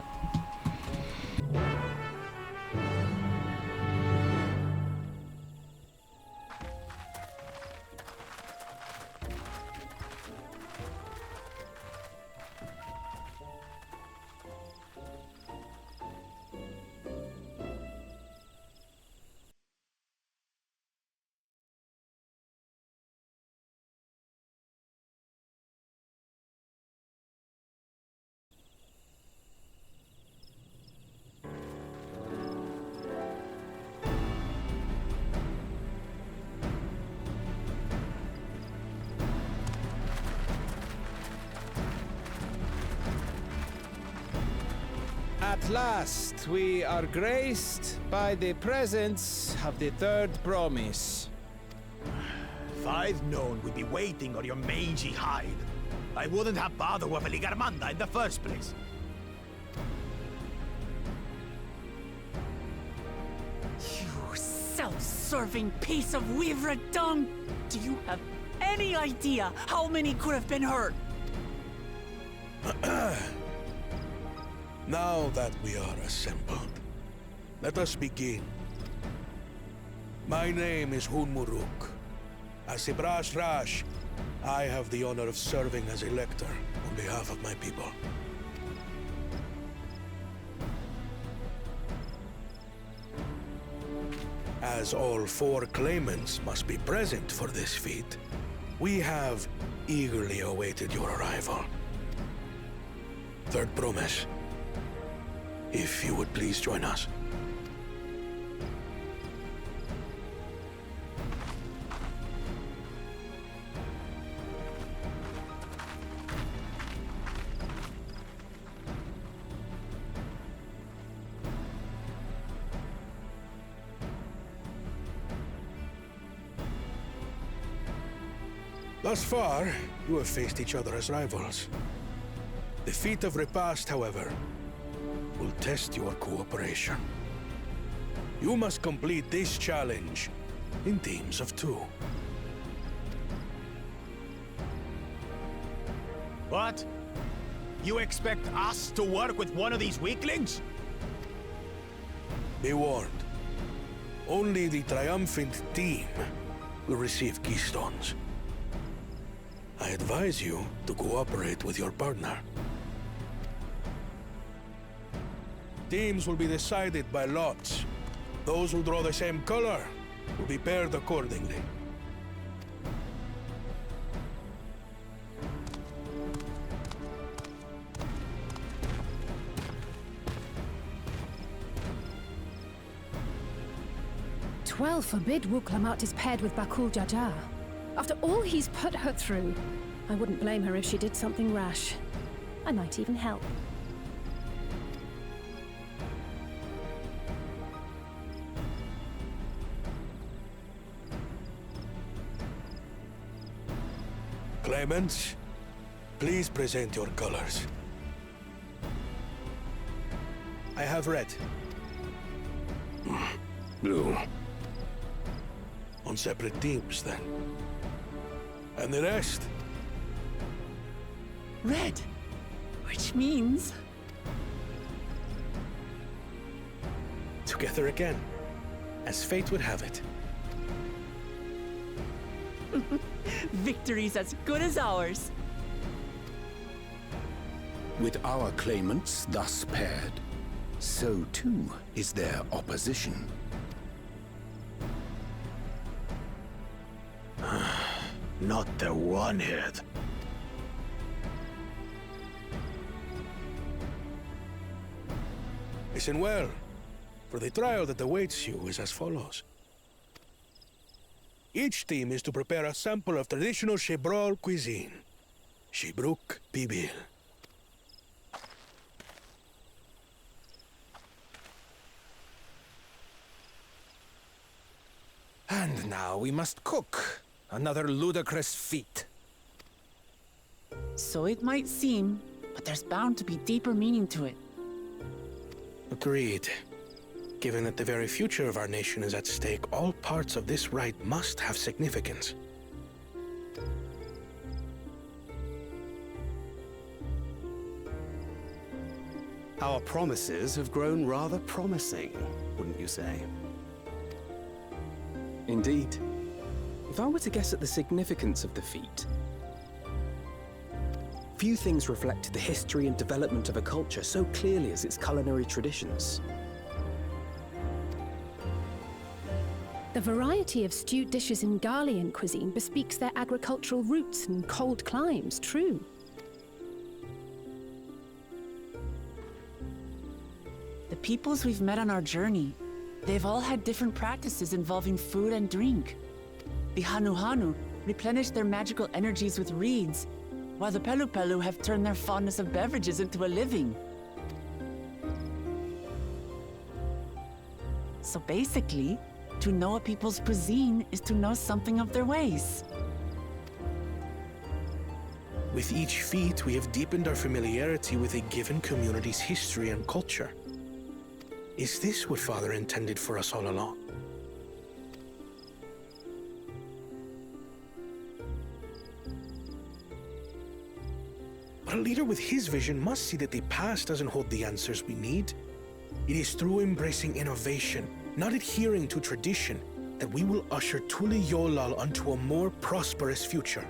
At last, we are graced by the presence of the third promise. If I'd known we'd be waiting on your mangy hide, I wouldn't have bothered with Ligarmanda in the first place. You self-serving piece of weaver dung! Do you have any idea how many could have been hurt? Now that we are assembled, let us begin. My name is Hunmuruk. As Ibrash Rash, I have the honor of serving as Elector on behalf of my people. As all four claimants must be present for this feat, we have eagerly awaited your arrival. Third promise. If you would please join us. Thus far, you have faced each other as rivals. The feat of repast, however, will test your cooperation. You must complete this challenge in teams of 2. What? You expect us to work with one of these weaklings? Be warned. Only the triumphant team will receive keystones. I advise you to cooperate with your partner. Teams will be decided by lots. Those who draw the same color will be paired accordingly. Twelve forbid Wuklamat is paired with Bakul Jaja. After all he's put her through, I wouldn't blame her if she did something rash. I might even help. Claimants, please present your colors. I have red. Blue. On separate teams, then. And the rest? Red. Which means... Together again, as fate would have it. Victory's as good as ours. With our claimants thus paired, so too is their opposition. Not the one-head. Listen well, for the trial that awaits you is as follows. Each team is to prepare a sample of traditional Shebrol cuisine. Shibruk Bibil. And now we must cook. Another ludicrous feat. So it might seem, but there's bound to be deeper meaning to it. Agreed. Given that the very future of our nation is at stake, all parts of this rite must have significance. Our promises have grown rather promising, wouldn't you say? Indeed. If I were to guess at the significance of the feat, few things reflect the history and development of a culture so clearly as its culinary traditions. The variety of stewed dishes in Garlean cuisine bespeaks their agricultural roots and cold climes, true. The peoples we've met on our journey, they've all had different practices involving food and drink. The Hanu replenish their magical energies with reeds, while the Pelu have turned their fondness of beverages into a living. So basically, to know a people's cuisine is to know something of their ways. With each feat, we have deepened our familiarity with a given community's history and culture. Is this what Father intended for us all along? But a leader with his vision must see that the past doesn't hold the answers we need. It is through embracing innovation, not adhering to tradition, that we will usher Tuli Yolal onto a more prosperous future.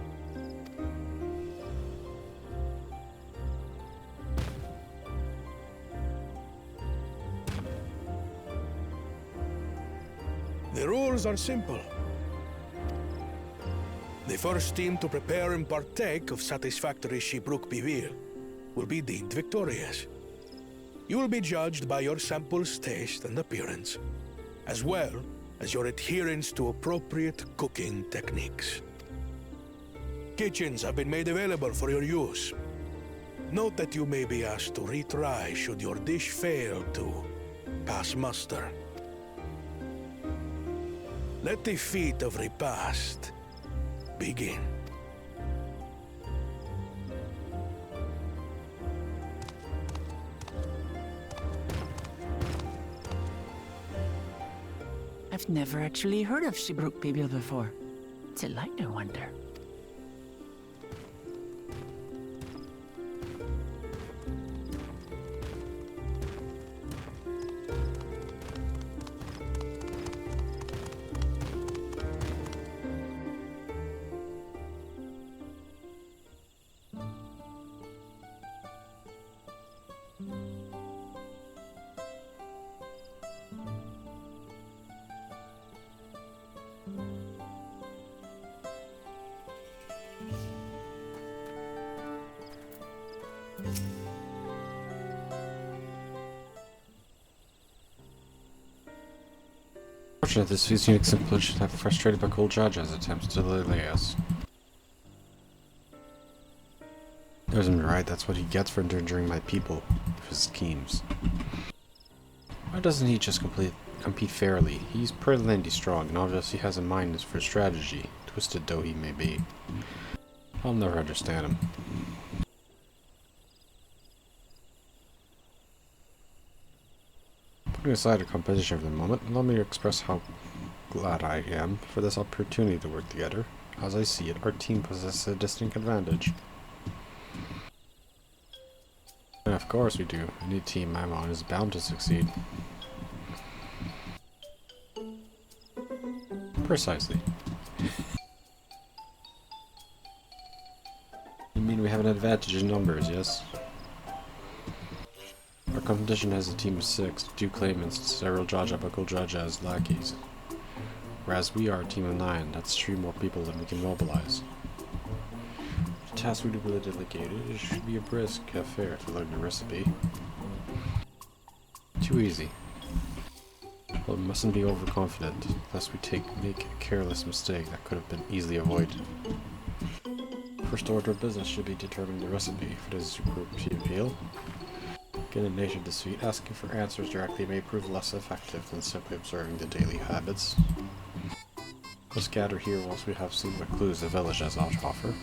The rules are simple. The first team to prepare and partake of satisfactory Shibruk Bivir will be deemed victorious. You will be judged by your sample's taste and appearance, as well as your adherence to appropriate cooking techniques. Kitchens have been made available for your use. Note that you may be asked to retry should your dish fail to pass muster. Let the feat of repast begin. I've never actually heard of Shibruk Bibil before. What's it like, I wonder? Fortunately, this feat's unique simplicity have frustrated Bakul Jaja's attempts to delay us. Isn't right, that's what he gets for endangering my people with his schemes. Why doesn't he just compete fairly? He's purely strong, and obviously has a mind for strategy, twisted though he may be. I'll never understand him. Putting aside a competition for the moment, allow me to express how glad I am for this opportunity to work together. As I see it, our team possesses a distinct advantage. And of course we do. Any team I'm on is bound to succeed. Precisely. You mean we have an advantage in numbers, yes? Our competition has a team of 6, 2 claimants, several Jaja Bakul Jaja as lackeys. Whereas we are a team of 9, that's 3 more people than we can mobilize. The task we will delegate it should be a brisk affair to learn the recipe. Too easy. Well, we mustn't be overconfident, lest we make a careless mistake that could have been easily avoided. First order of business should be determining the recipe. If it is to appeal, get a nation defeat. Asking for answers directly may prove less effective than simply observing the daily habits. Let's gather here whilst we have seen what clues the village has to offer.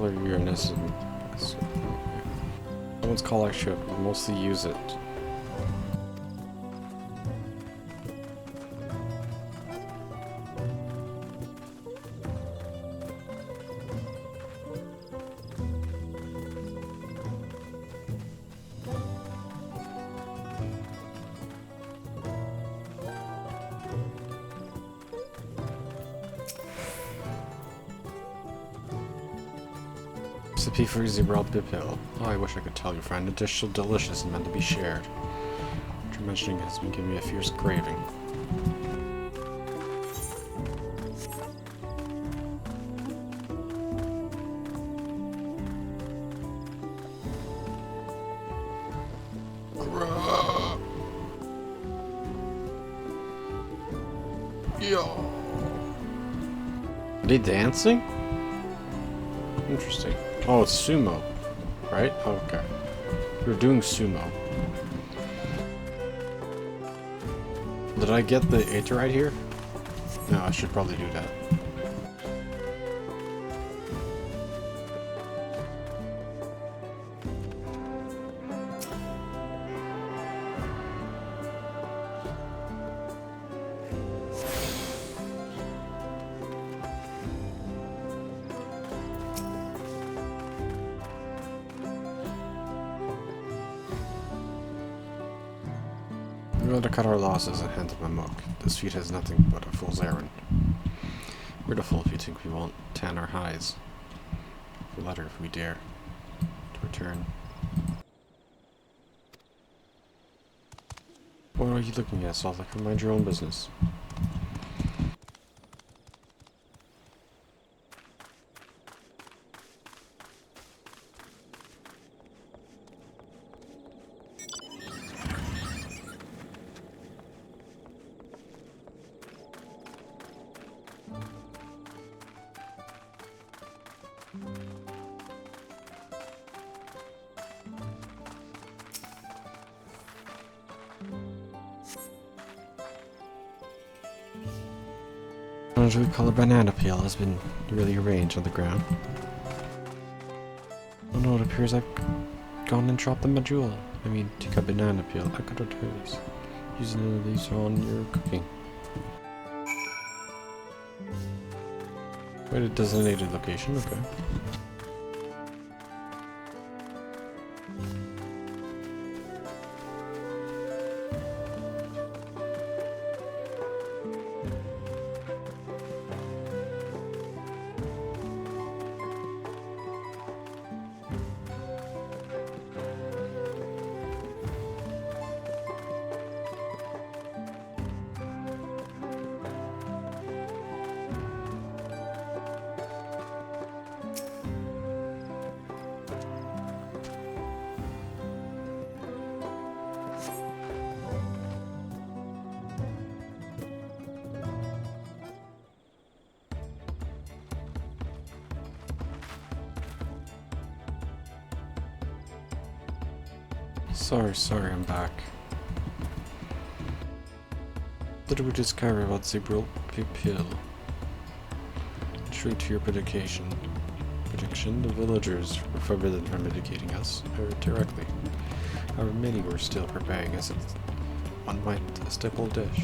Uranus and someone's call I should mostly use it. Recipe for easy broiled pipil. Oh, I wish I could tell you, friend. A dish so delicious and meant to be shared. After mentioning it has been giving me a fierce craving. Are they dancing? Interesting. Oh, it's sumo, right? Oh, okay. We're doing sumo. Did I get the Aether right here? No, I should probably do that. I'm going to cut our losses and hand to my monk. This feat has nothing but a fool's errand. We're the fool if you think we won't tan our hides. The latter if we dare to return. What are you looking at, Salt? Like, mind your own business. What we call a banana peel has been really arranged on the ground. Oh no, it appears I've gone and dropped the jewel. I mean, take a banana peel. I could try this. Use none of these on your cooking. Wait, a designated location, okay. Sorry, I'm back. Did we discover about the pill? True to your prediction, the villagers were forbidden from indicating us directly. However, many were still preparing as one might a staple dish.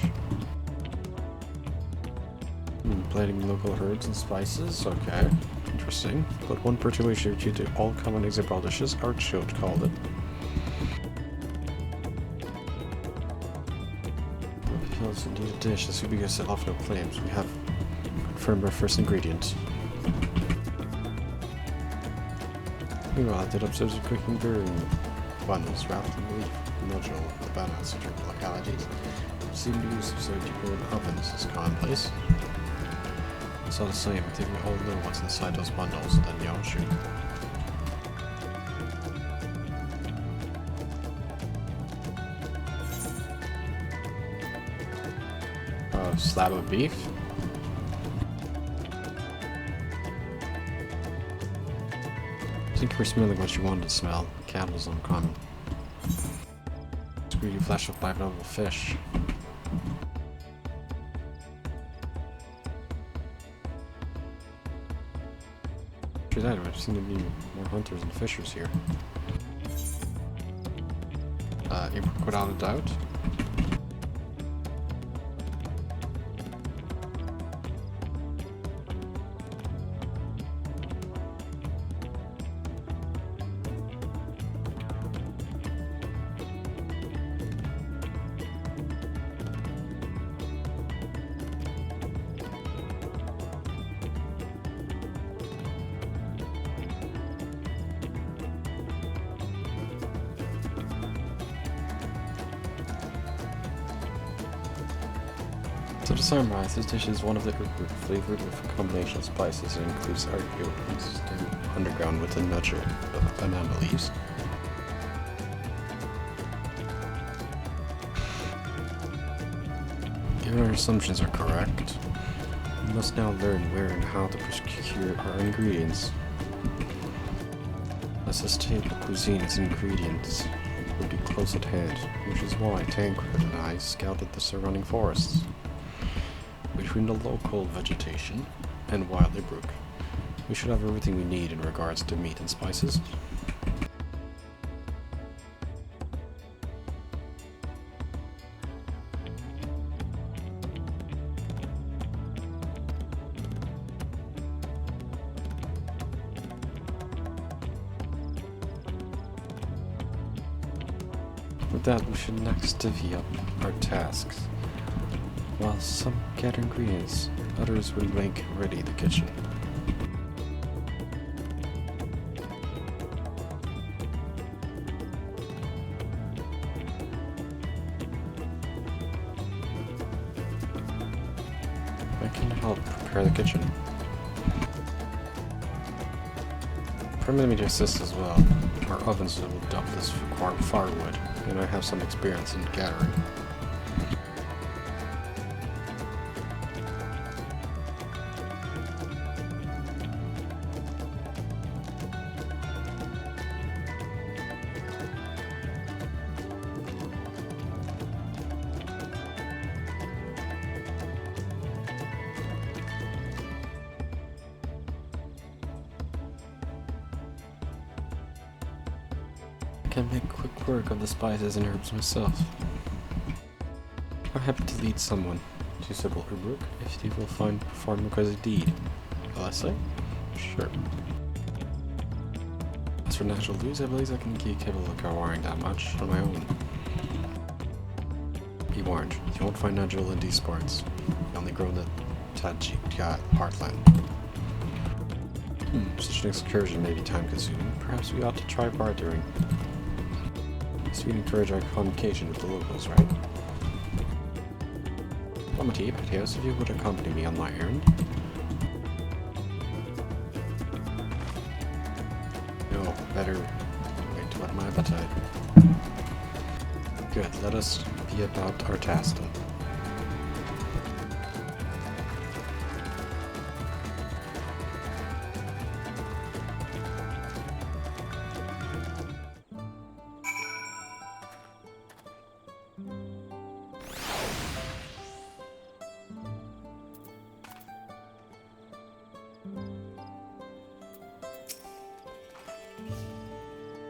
Plating local herbs and spices, okay, interesting. But one particularly suited to all common example dishes, artichoke called it. It's indeed a dish, as Ubigus often claims. We have confirmed our first ingredient. Meanwhile, I did observe the cooking varying bundles wrapped in leaf nodule of the bananas in certain localities. Seem to use substitute ovens as commonplace. It's all the same, I think we all know what's inside those bundles, and then y'all shoot. Slab of beef. I think we're smelling what you wanted to smell. Candles uncommon. Greedy flesh of live-level fish. After that, there seem to be more hunters and fishers here. Apricot without a doubt. So to summarize, this dish is one of the flavored with a combination of spices and includes artichoke stewed underground with a nodule of banana leaves. Given our assumptions are correct, we must now learn where and how to procure our ingredients. A sustainable cuisine its ingredients would be close at hand, which is why Tancred and I scouted the surrounding forests. Between the local vegetation and Wildly Brook, we should have everything we need in regards to meat and spices. With that, we should next divvy up our tasks. While some gather ingredients, others will make ready the kitchen. I can help prepare the kitchen. Permit me to assist as well. Our ovens will dump this firewood, and I have some experience in gathering. can make quick work of the spices and herbs myself. I'm happy to lead someone to Sybil Urbrook if they will perform requested deed. Will I say? Sure. As for natural leaves, I believe I can get capable of wiring that much on my own. Be warned, you won't find natural in these parts. They only grow in the Tajika heartland. Such an excursion may be time-consuming. Perhaps we ought to try bartering. This would encourage our communication with the locals, right? Amity, Patios, if you would accompany me on my errand. No, better wait to let my appetite. Good, let us be about our task then.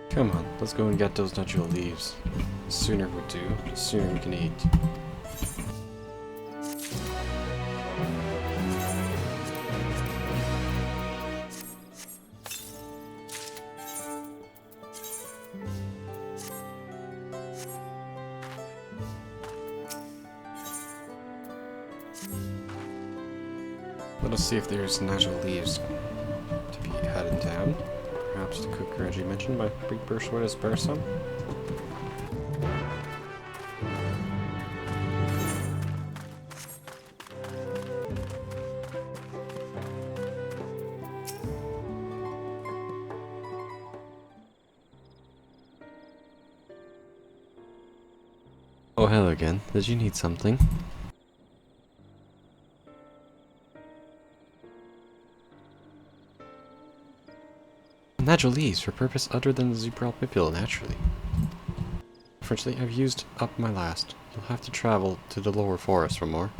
Come on, let's go and get those natural leaves. The sooner we do, the sooner we can eat. Let us see if there's natural leaves to be had in town. Perhaps the cook Reggie mentioned might be persuaded to spare some. Oh, hello again. Did you need something? Natural leaves for purpose other than the Zebral Pipil, naturally. Unfortunately, I've used up my last. You'll have to travel to the lower forest for more.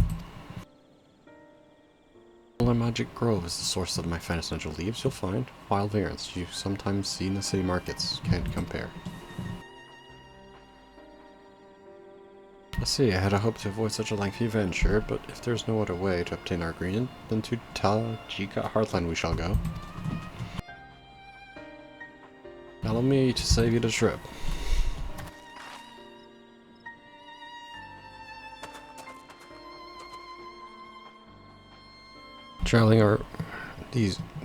Polar Magic Grove is the source of my finest natural leaves. You'll find wild variants you sometimes see in the city markets. Can't compare. I see, I had a hope to avoid such a lengthy venture, but if there's no other way to obtain our ingredient, then to Tajika Heartland we shall go. Allow me to save you the trip. Traveling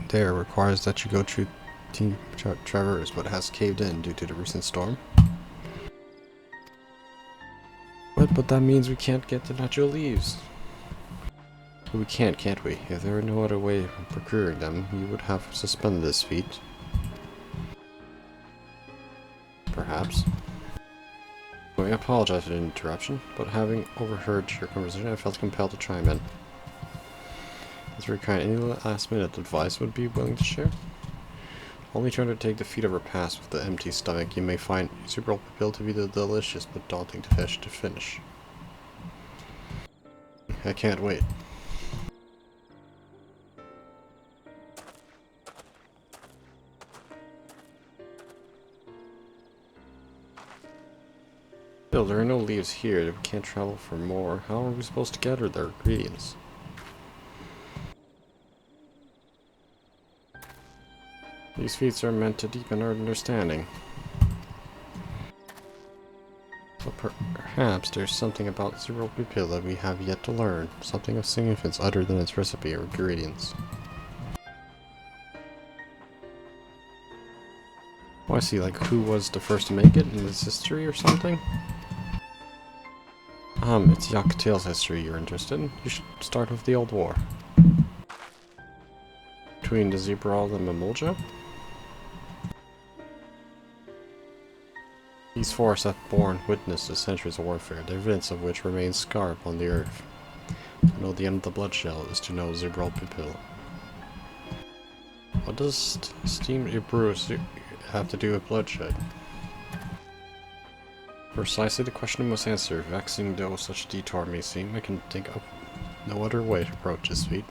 there requires that you go through Team Traverse, but has caved in due to the recent storm. But that means we can't get the natural leaves. But we can't we? If there were no other way of procuring them, you would have suspended this feat. Perhaps. I apologize for the interruption, but having overheard your conversation, I felt compelled to chime in. Is there any last-minute advice would be willing to share? Only to undertake the feat of repast with the empty stomach, you may find Zebral Pipil to be the delicious but daunting fish to finish. I can't wait. Still, there are no leaves here. We can't travel for more. How are we supposed to gather their ingredients? These feats are meant to deepen our understanding. So perhaps there's something about Zebral Pipil that we have yet to learn. Something of significance other than its recipe or ingredients. Oh, I see, like who was the first to make it in this history or something? It's Yak'Til's history you're interested in. You should start with the Old War. Between the Zebral and Mamulja. These forests have borne witness to centuries of warfare, the evidence of which remains scarred upon the earth. To know the end of the bloodshed is to know Zebral Pipil. What does steamed Ibruce have to do with bloodshed? Precisely the question must answer. Vexing though such detour may seem, I can think of no other way to approach this feat.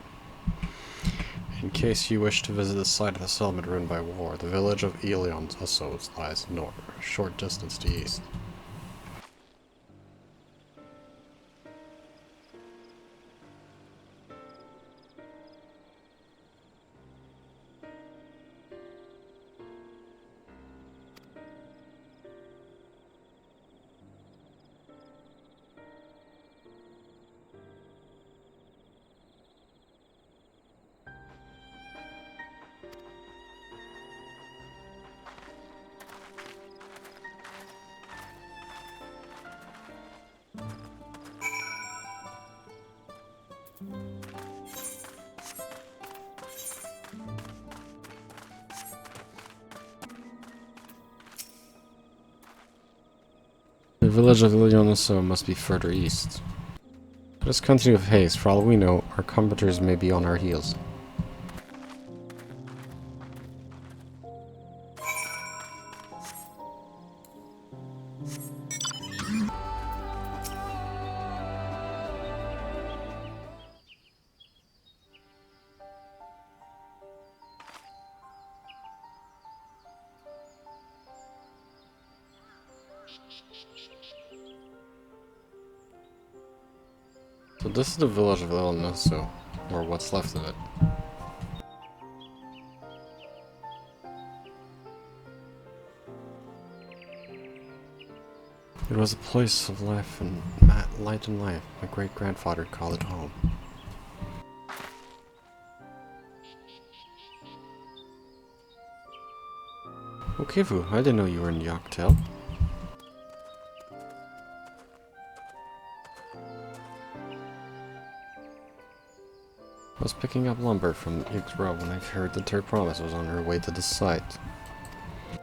In case you wish to visit the site of the settlement ruined by war, the village of Elion also lies north, a short distance to the east. The village of Ilionoso must be further east. Let us continue with haste. For all we know, our combatants may be on our heels. So this is the village of Ilionoso, or what's left of it. It was a place of life and light and life. My great-grandfather called it home. Oh, Kivu, I didn't know you were in Yoctel. I was picking up lumber from Yggdrasil when I heard the Third Promise was on her way to the site. I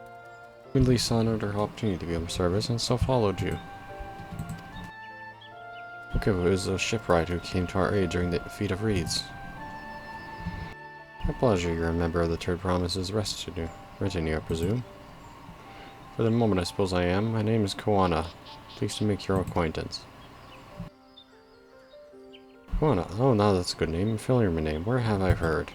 immediately saw another opportunity to be of service and so followed you. Okay, well, it was a shipwright who came to our aid during the Feat of Reeds. My pleasure, you're a member of the Third Promise's retinue, I presume. For the moment, I suppose I am. My name is Koana. Pleased to make your acquaintance. Koana. Oh, now that's a good name. A familiar name. Where have I heard?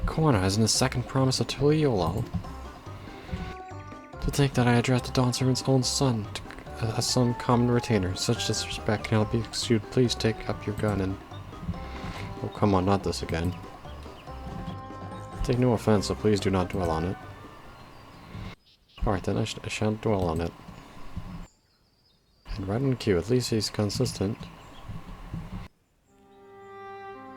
Koana is in the second promise of Tuliolal. To think that I addressed the Dawn Servant's own son as some common retainer. Such disrespect cannot be excused. Please take up your gun and... Oh, come on, not this again. Take no offense, so please do not dwell on it. Alright then, I shan't dwell on it. And right on cue, at least he's consistent.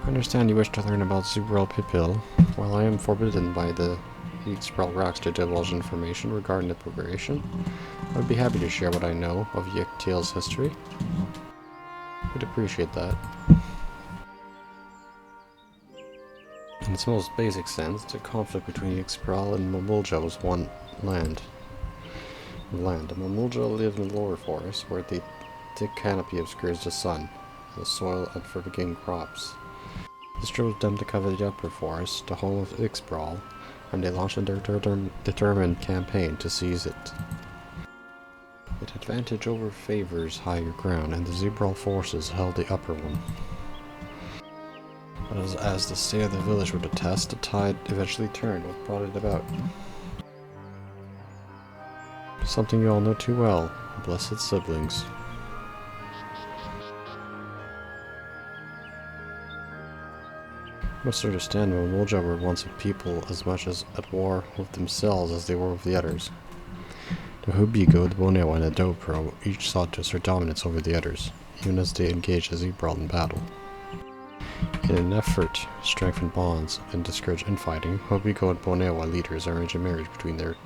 I understand you wish to learn about Zubrel Pipil. While I am forbidden by the Yggdrasil rocks to divulge information regarding the preparation, I would be happy to share what I know of Yggdrasil's history. Would appreciate that. In its most basic sense, the conflict between Yggdrasil and Mamulja was one land. The Mamulja lived in the lower forest, where the thick canopy obscures the sun, the soil, and for beginning crops. This drove them to cover the upper forest, the home of Yggdrasil, and they launched a determined campaign to seize it. Its advantage over favors higher ground, and the Zebral forces held the upper one. But as the state of the village would attest, the tide eventually turned, what brought it about. Something you all know too well, blessed siblings. You must understand, Mamulja were once a people as much as at war with themselves as they were with the others. The Hubigo, the Bonewa, and the Dobro each sought to assert dominance over the others, even as they engaged as Zebral in battle. In an effort to strengthen bonds and discourage infighting, Hubigo and Bonewa leaders arranged a marriage between their...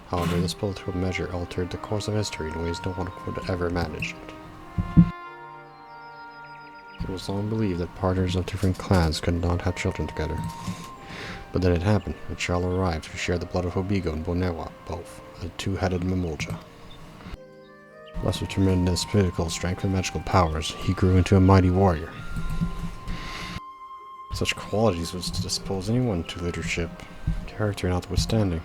However, this political measure altered the course of history in ways no one could ever manage. It was long believed that partners of different clans could not have children together. But then it happened. A child arrived who shared the blood of Hubigo and Bonewa, both, a two-headed Mamulja. Blessed with tremendous physical strength and magical powers, he grew into a mighty warrior. Such qualities was to dispose anyone to leadership, character notwithstanding.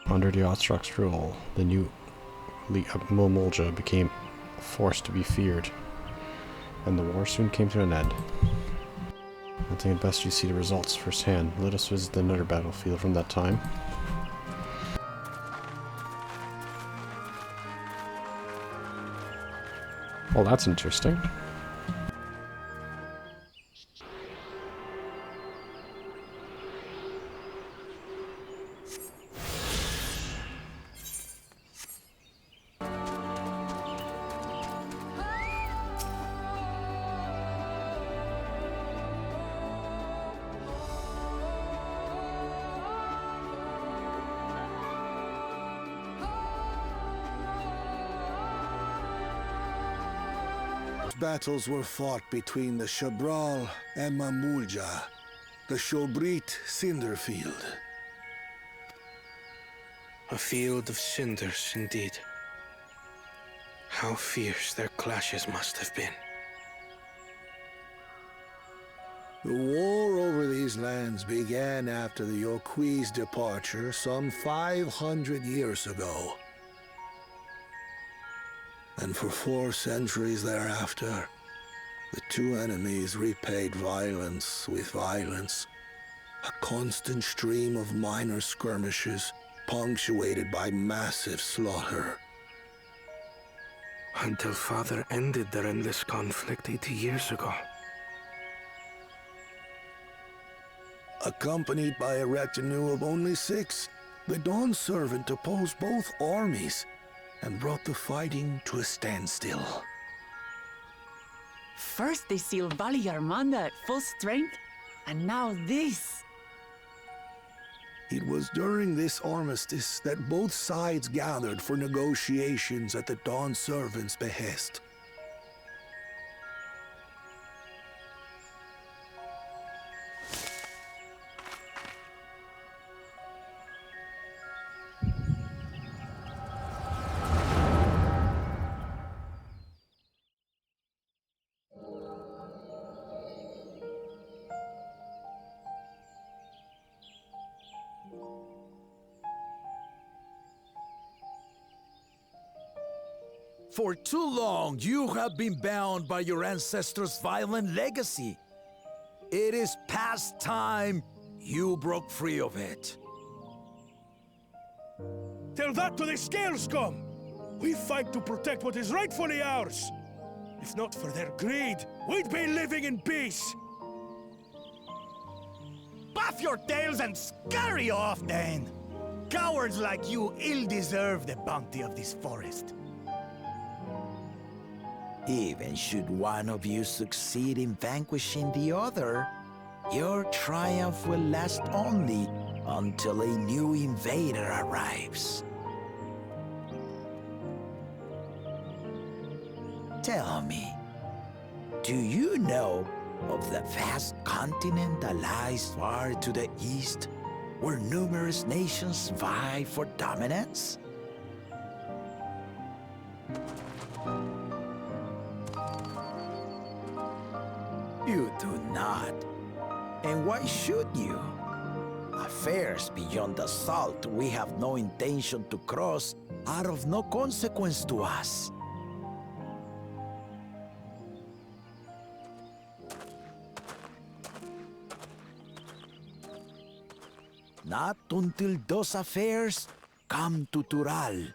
Under the Ostrok's rule, the new Mamulja became force to be feared, and the war soon came to an end. I think it best you see the results firsthand. Let us visit another battlefield from that time. Well, that's interesting. Battles were fought between the Shabral and Mamulja, the Shobrit Cinder Field. A field of cinders, indeed. How fierce their clashes must have been. The war over these lands began after the Yoqui's departure some 500 years ago. And for 4 centuries thereafter, the two enemies repaid violence with violence. A constant stream of minor skirmishes, punctuated by massive slaughter. Until Father ended their endless conflict 80 years ago. Accompanied by a retinue of only 6, the Dawn Servant opposed both armies and brought the fighting to a standstill. First they sealed Valley Armanda at full strength, and now this. It was during this armistice that both sides gathered for negotiations at the Dawn Servant's behest. For too long, you have been bound by your ancestors' violent legacy. It is past time you broke free of it. Tell that to the Scale Scum! We fight to protect what is rightfully ours. If not for their greed, we'd be living in peace. Buff your tails and scurry off, then! Cowards like you ill-deserve the bounty of this forest. Even should one of you succeed in vanquishing the other, your triumph will last only until a new invader arrives. Tell me, do you know of the vast continent that lies far to the east, where numerous nations vie for dominance? You do not. And why should you? Affairs beyond the salt we have no intention to cross are of no consequence to us. Not until those affairs come to Tural,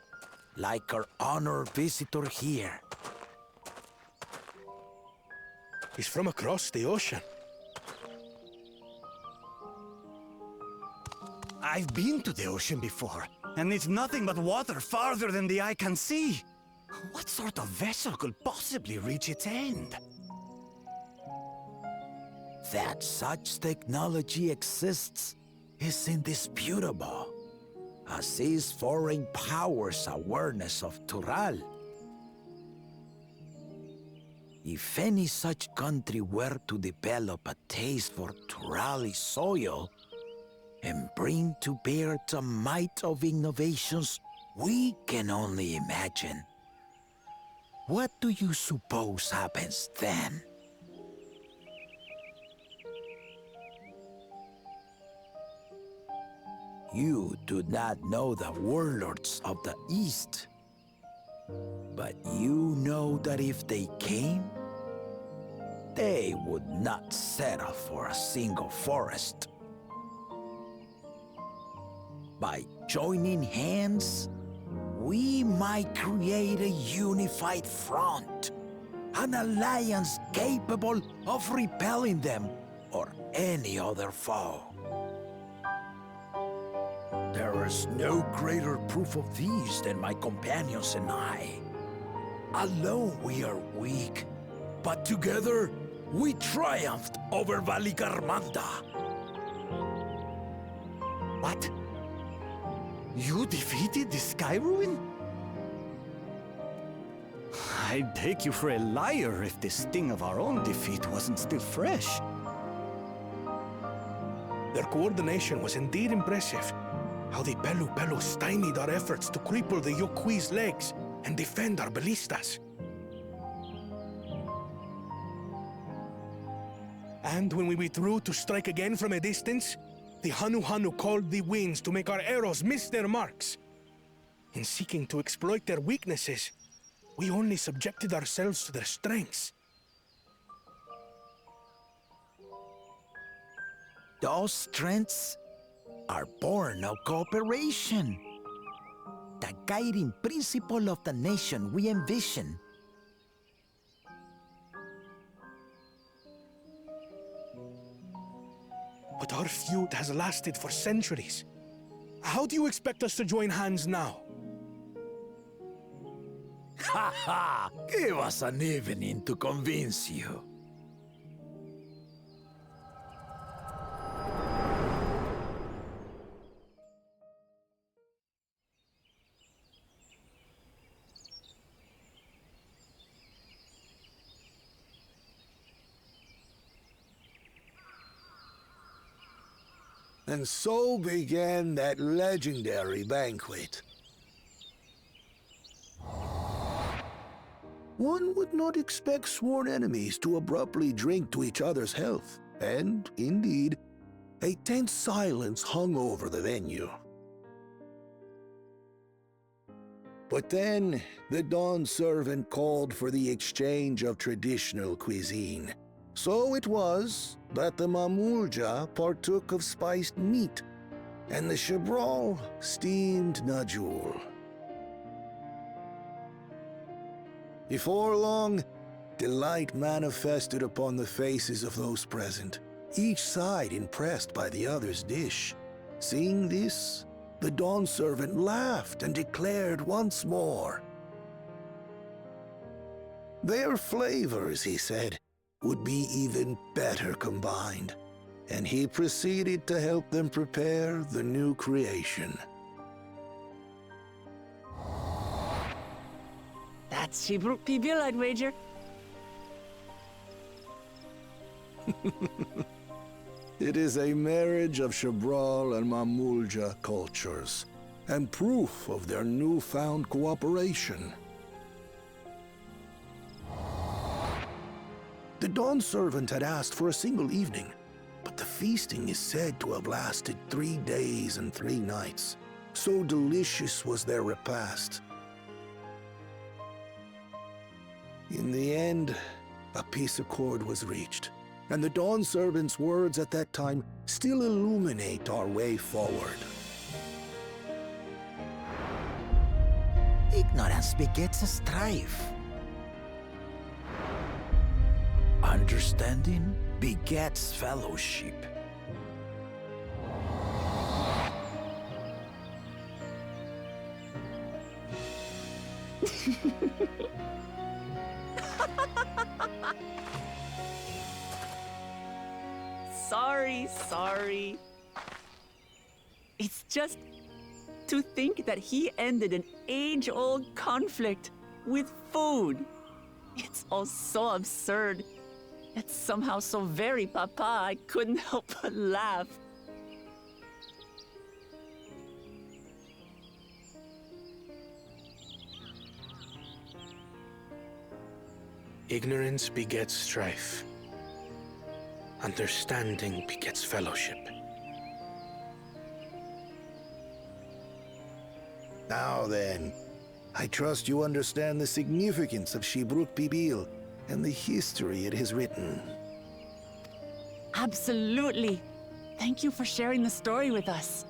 like our honored visitor here. He's from across the ocean. I've been to the ocean before, and it's nothing but water farther than the eye can see. What sort of vessel could possibly reach its end? That such technology exists is indisputable, as is foreign powers' awareness of Tural. If any such country were to develop a taste for Turali soil and bring to bear the might of innovations we can only imagine, what do you suppose happens then? You do not know the warlords of the East. But you know that if they came, they would not settle for a single forest. By joining hands, we might create a unified front, an alliance capable of repelling them or any other foe. There is no greater proof of these than my companions and I. Alone we are weak, but together we triumphed over Valigarmanda. What? You defeated the Sky Ruin? I'd take you for a liar if the sting of our own defeat wasn't still fresh. Their coordination was indeed impressive. How the Belu stymied our efforts to cripple the Yokui's legs and defend our ballistas. And when we withdrew to strike again from a distance, the Hanu called the winds to make our arrows miss their marks. In seeking to exploit their weaknesses, we only subjected ourselves to their strengths. Those strengths are born of cooperation. The guiding principle of the nation we envision. But our feud has lasted for centuries. How do you expect us to join hands now? Ha ha! Give us an evening to convince you. And so began that legendary banquet. One would not expect sworn enemies to abruptly drink to each other's health, and, indeed, a tense silence hung over the venue. But then, the Dawn Servant called for the exchange of traditional cuisine. So it was that the Mamulja partook of spiced meat, and the Chebral steamed Najul. Before long, delight manifested upon the faces of those present, each side impressed by the other's dish. Seeing this, the Dawn Servant laughed and declared once more. Their flavors, he said, would be even better combined, and he proceeded to help them prepare the new creation. That's Shibruk Pibil, I'd wager. It is a marriage of Chebral and Mamulja cultures, and proof of their newfound cooperation. The Dawn Servant had asked for a single evening, but the feasting is said to have lasted 3 days and 3 nights. So delicious was their repast. In the end, a peace accord was reached, and the Dawn Servant's words at that time still illuminate our way forward. Ignorance begets strife. Understanding begets fellowship. Sorry. It's just to think that he ended an age-old conflict with food. It's all so absurd. It's somehow so very papa, I couldn't help but laugh. Ignorance begets strife. Understanding begets fellowship. Now then, I trust you understand the significance of Shibruk Bibil and the history it has written. Absolutely. Thank you for sharing the story with us.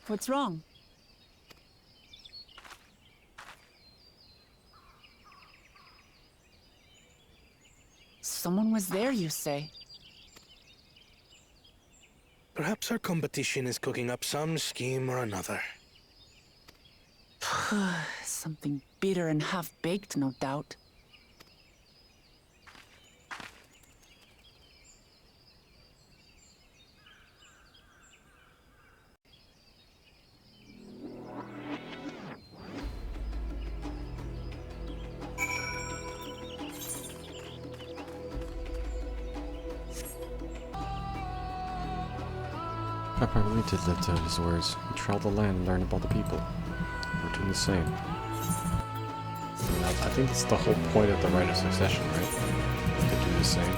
What's wrong? Someone was there, you say? Perhaps our competition is cooking up some scheme or another. Something bitter and half-baked, no doubt. Papa really did live to his words. He traveled the land and learned about the people. We're doing the same. I think that's the whole point of the right of succession, right? To do the same.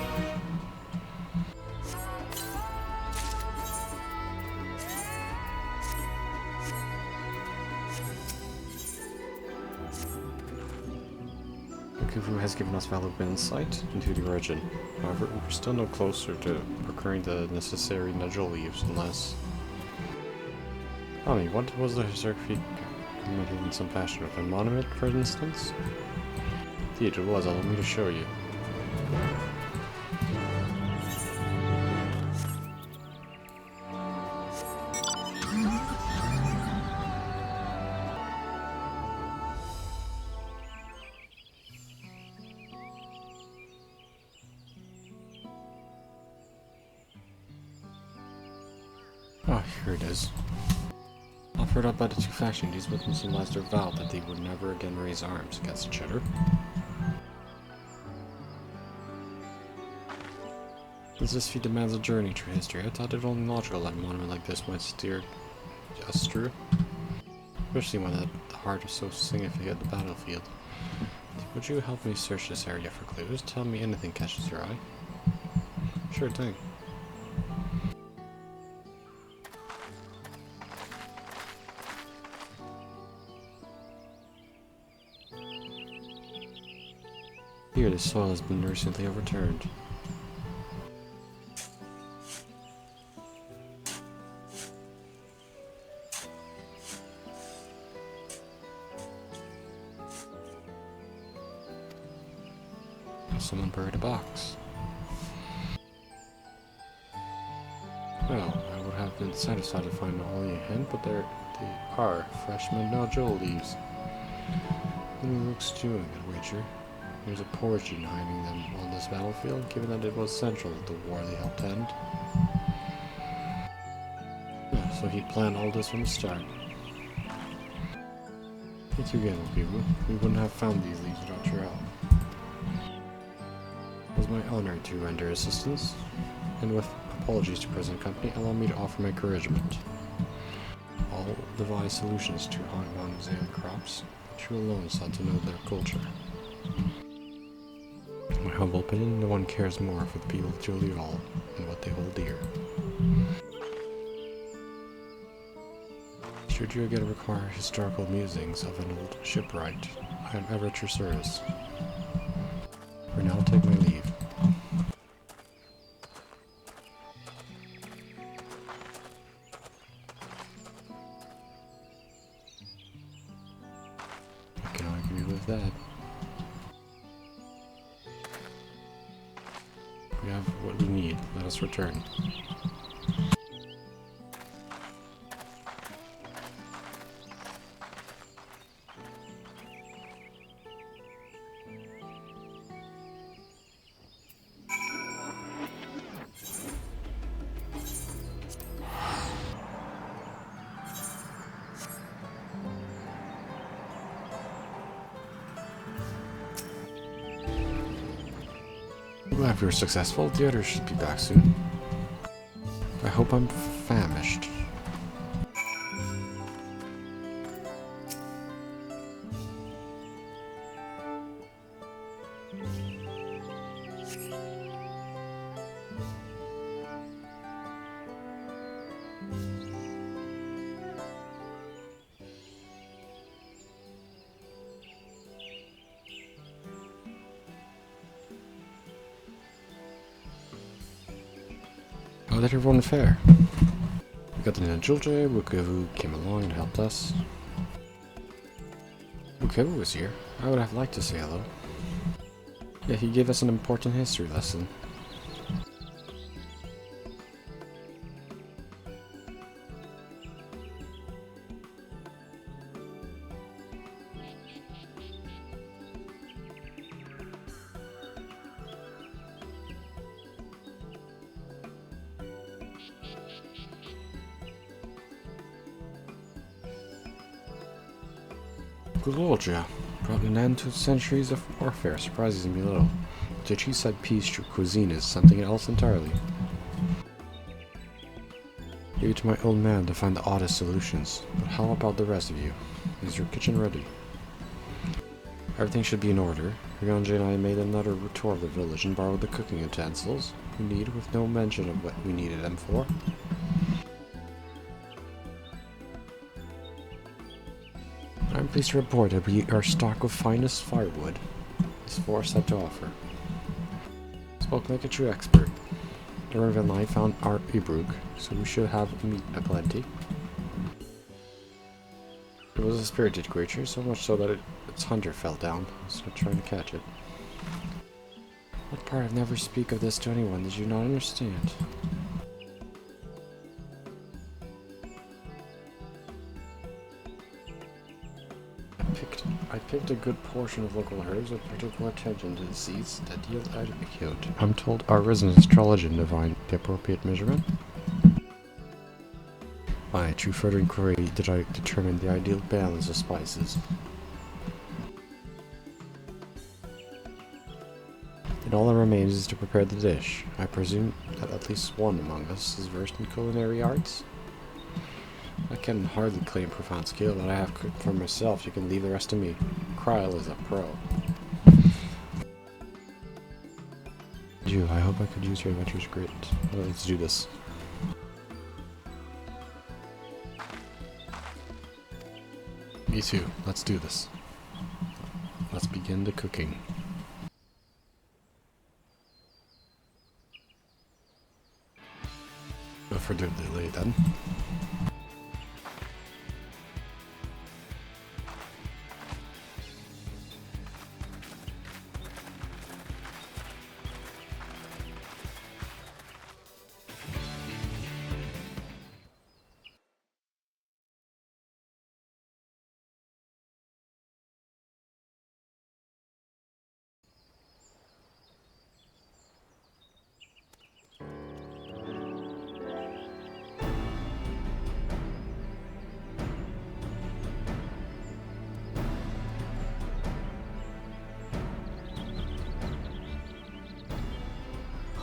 Kufu has given us valuable insight into the origin. However, we're still no closer to procuring the necessary nodule leaves unless... Tell me, what was the historic feat committed in some fashion of a monument, for instance? Indeed, it was. Allow me to show you. Oh, here it is. Offered up by the two factions, these weapons symbolize their vow that they would never again raise arms against each other. Since this feat demands a journey through history, I thought it only logical that a monument like this might steer us through. Especially when at the heart of so significant the battlefield. Would you help me search this area for clues? Tell me anything catches your eye. Sure thing. Here, the soil has been recently overturned. Someone buried a box. Well, I would have been satisfied to find only a hint, but there they are, fresh nodule leaves. What are the rooks doing, I'd wager? There's a poetry hiding them on this battlefield, given that it was central to the war they helped end. Yeah, so he planned all this from the start. Thank you again, people. We wouldn't have found these leaves without your help. It was my honor to render assistance, and with apologies to present company, allow me to offer my encouragement. All devised solutions to ongoing exam crops, but you alone sought to know their culture. In my humble opinion, no one cares more for the people of Julial and what they hold dear. Should you again require historical musings of an old shipwright, I am ever at your service. For now, take my leave. I can agree with that. We have what we need. Let us return. I'm glad we were successful. The others should be back soon. I hope I'm famished. How did everyone fare? We got the Ninjulje, Wukevu came along and helped us. Wukevu was here. I would have liked to say hello. Yeah, he gave us an important history lesson. Good lord, yeah. Brought an end to centuries of warfare, surprises me a little. But she said peace through cuisine is something else entirely. Leave it to my old man to find the oddest solutions. But how about the rest of you? Is your kitchen ready? Everything should be in order. Ryonji and I made another tour of the village and borrowed the cooking utensils we need with no mention of what we needed them for. I'm pleased to report that our stock of finest firewood is foresight to offer. Spoke like a true expert. Irvin and I found our Ibrug, so we should have meat aplenty. It was a spirited creature, so much so that its hunter fell down, so trying to catch it. What part of never speak of this to anyone did you not understand? I picked a good portion of local herbs with particular attention to the seeds that yield advocate. I'm told our resident astrologer divined the appropriate measurement. Through further inquiry did I determine the ideal balance of spices. And all that remains is to prepare the dish. I presume that at least one among us is versed in culinary arts? I can hardly claim profound skill, but I have cooked for myself. You can leave the rest to me. Kryl is a pro. I hope I could use your adventure's grit. Let's do this. Me too. Let's do this. Let's begin the cooking. No further delay then.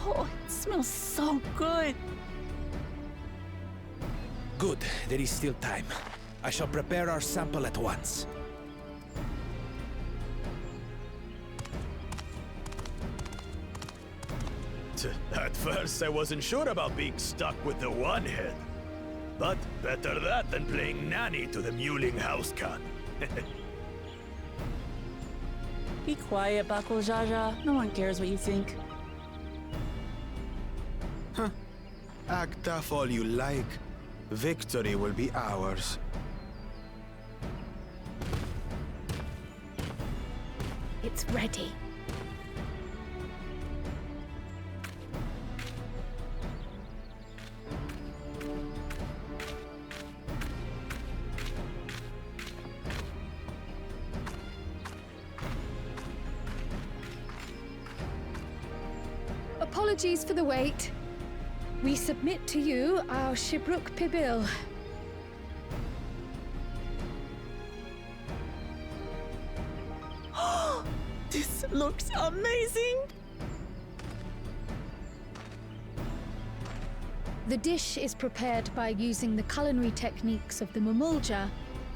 Oh, it smells so good. Good, there is still time. I shall prepare our sample at once. At first, I wasn't sure about being stuck with the one head. But better that than playing nanny to the mewling housecat. Be quiet, Bakul Jaja. No one cares what you think. Huh. Act tough all you like. Victory will be ours. It's ready. Apologies for the wait. We submit to you our Shibruk Pibil. This looks amazing! The dish is prepared by using the culinary techniques of the Mamulja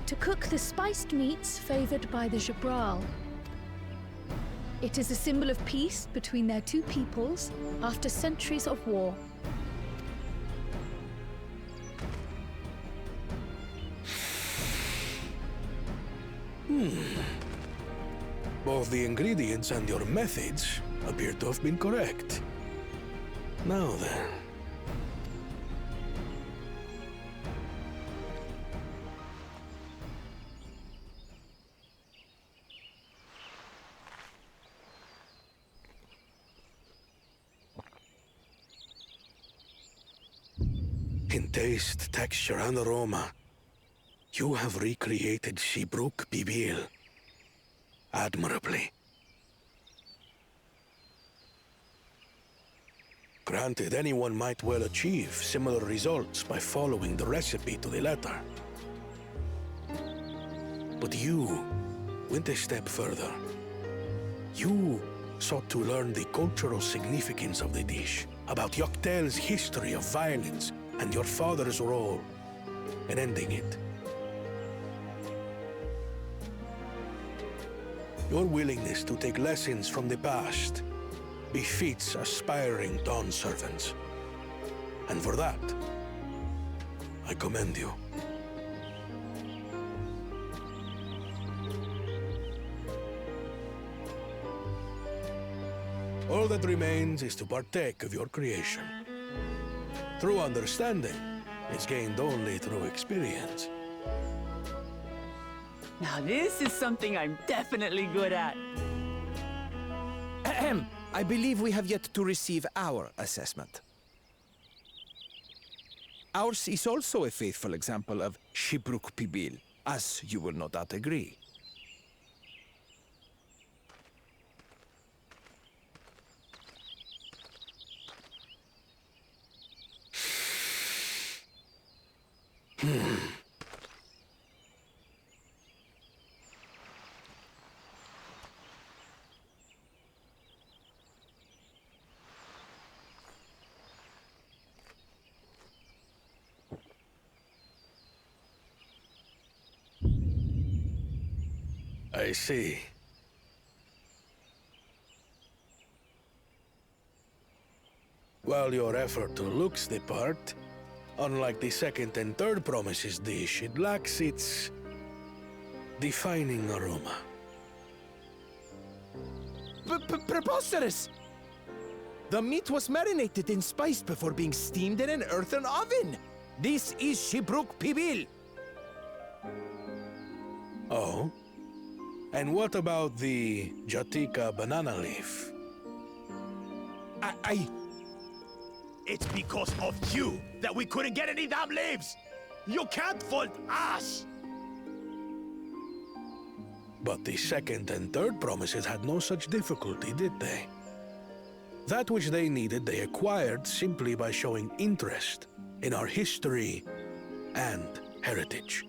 to cook the spiced meats favored by the Jabral. It is a symbol of peace between their two peoples after centuries of war. Both the ingredients and your methods appear to have been correct. Now then. In taste, texture, and aroma, you have recreated Shibruk Bibil admirably. Granted, anyone might well achieve similar results by following the recipe to the letter. But you went a step further. You sought to learn the cultural significance of the dish, about Yoctel's history of violence and your father's role in ending it. Your willingness to take lessons from the past befits aspiring Dawn servants. And for that, I commend you. All that remains is to partake of your creation. True understanding is gained only through experience. Now this is something I'm definitely good at. Ahem. I believe we have yet to receive our assessment. Ours is also a faithful example of Shibruk Pibil, as you will no doubt agree. I see. While your effort looks the part, unlike the second and third promises dish, it lacks its defining aroma. Preposterous! The meat was marinated and spiced before being steamed in an earthen oven. This is Shibruk Pibil. Oh? And what about the Jatika banana leaf? It's because of you that we couldn't get any damn leaves! You can't fault us! But the second and third promises had no such difficulty, did they? That which they needed, they acquired simply by showing interest in our history and heritage.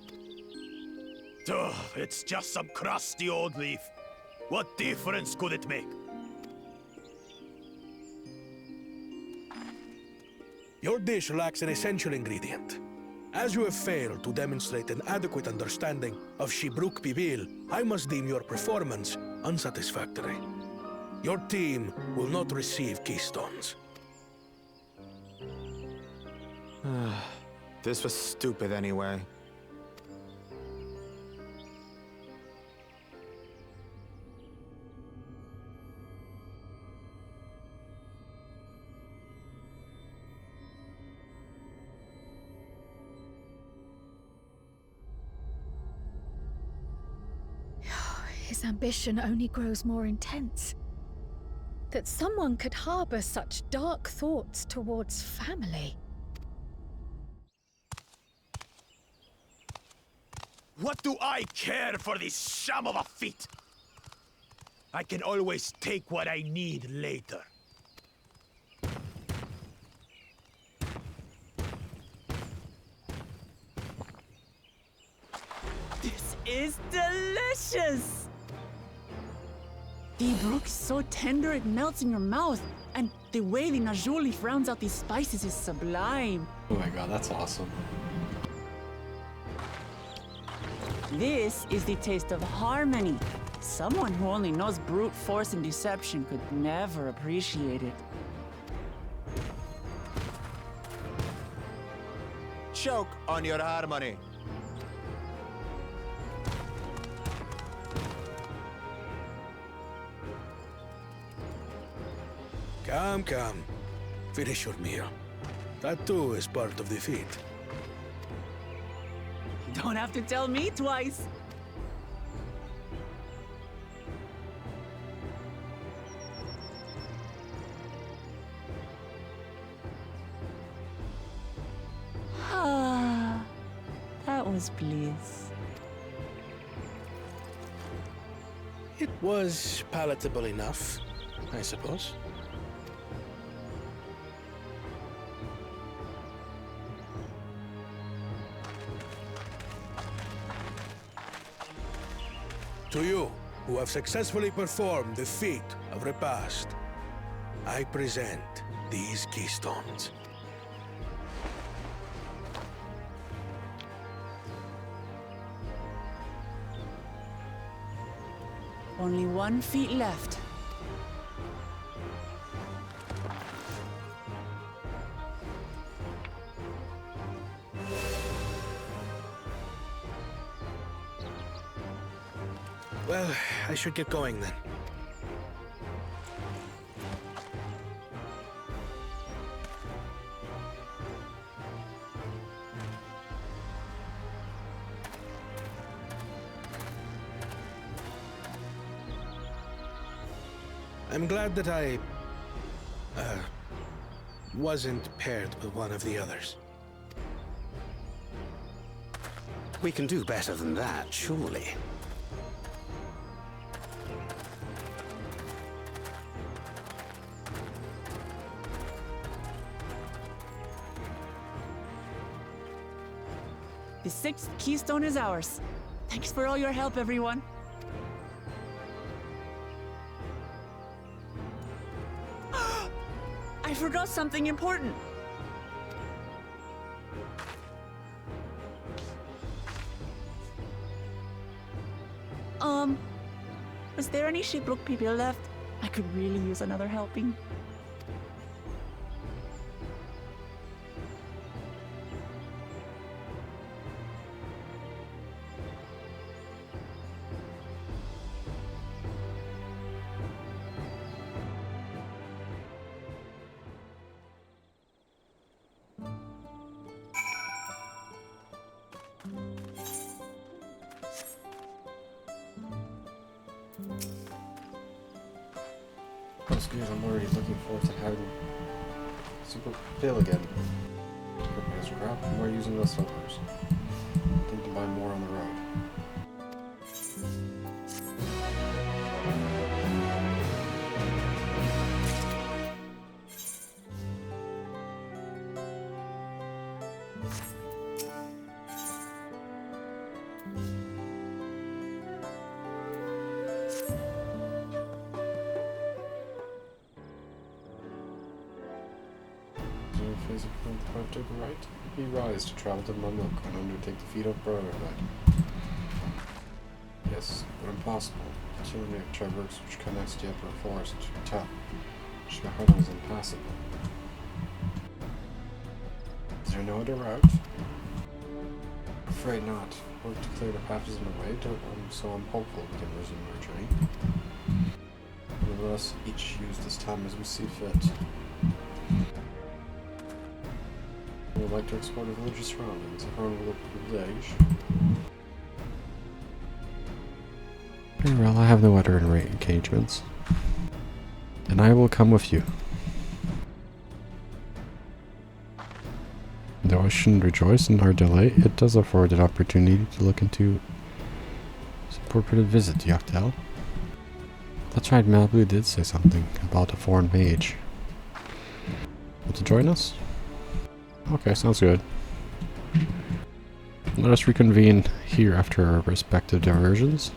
Ugh, it's just some crusty old leaf. What difference could it make? Your dish lacks an essential ingredient. As you have failed to demonstrate an adequate understanding of Shibruk Pibil, I must deem your performance unsatisfactory. Your team will not receive keystones. This was stupid anyway. His ambition only grows more intense. That someone could harbor such dark thoughts towards family. What do I care for this sham of a feat? I can always take what I need later. This is delicious! The brook is so tender it melts in your mouth, and the way the najoli rounds out these spices is sublime. Oh my god, that's awesome. This is the taste of harmony, Someone who only knows brute force and deception could never appreciate it. Choke on your harmony. Come. Finish your meal. That too is part of the feat. You don't have to tell me twice. Ah, that was bliss. It was palatable enough, I suppose. To you, who have successfully performed the feat of repast, I present these keystones. Only 1 feet left. Well, I should get going then. I'm glad that I wasn't paired with one of the others. We can do better than that, surely. The 6th keystone is ours. Thanks for all your help, everyone. I forgot something important. Was there any shiplook people left? I could really use another helping. That's good, I'm already looking forward to having Super Pill again. As crap, more using those filters. Think to buy more on the road. To the right, be rise to travel to Mamuk and undertake the feat of brotherhood. Yes, but impossible. The Tyrannic traverse which connects the upper forest to the top, which the hurdle is impassable. Is there no other route? Afraid not. Work to clear the patches in the way, so I'm hopeful we can resume our journey. Nevertheless, each use this time as we see fit. I would like to explore the village's surroundings, according to the village. Very well, I have no other engagements. And I will come with you. Though I shouldn't rejoice in our delay, it does afford an opportunity to look into some purported visit to Yoctel. That's right, Malibu did say something about a foreign mage. Want to join us? Okay, sounds good. Let us reconvene here after our respective diversions.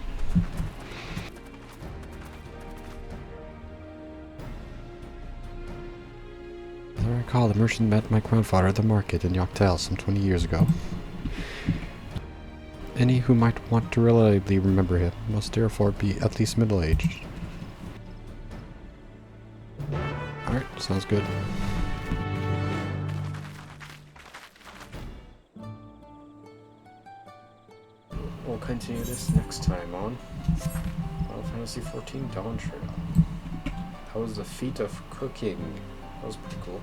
As I recall, the merchant met my grandfather at the market in Yoctel some 20 years ago. Any who might want to reliably remember him must therefore be at least middle-aged. Alright, sounds good. We'll continue this next time on Final Fantasy XIV Dawn Trail. That was the feat of cooking. That was pretty cool.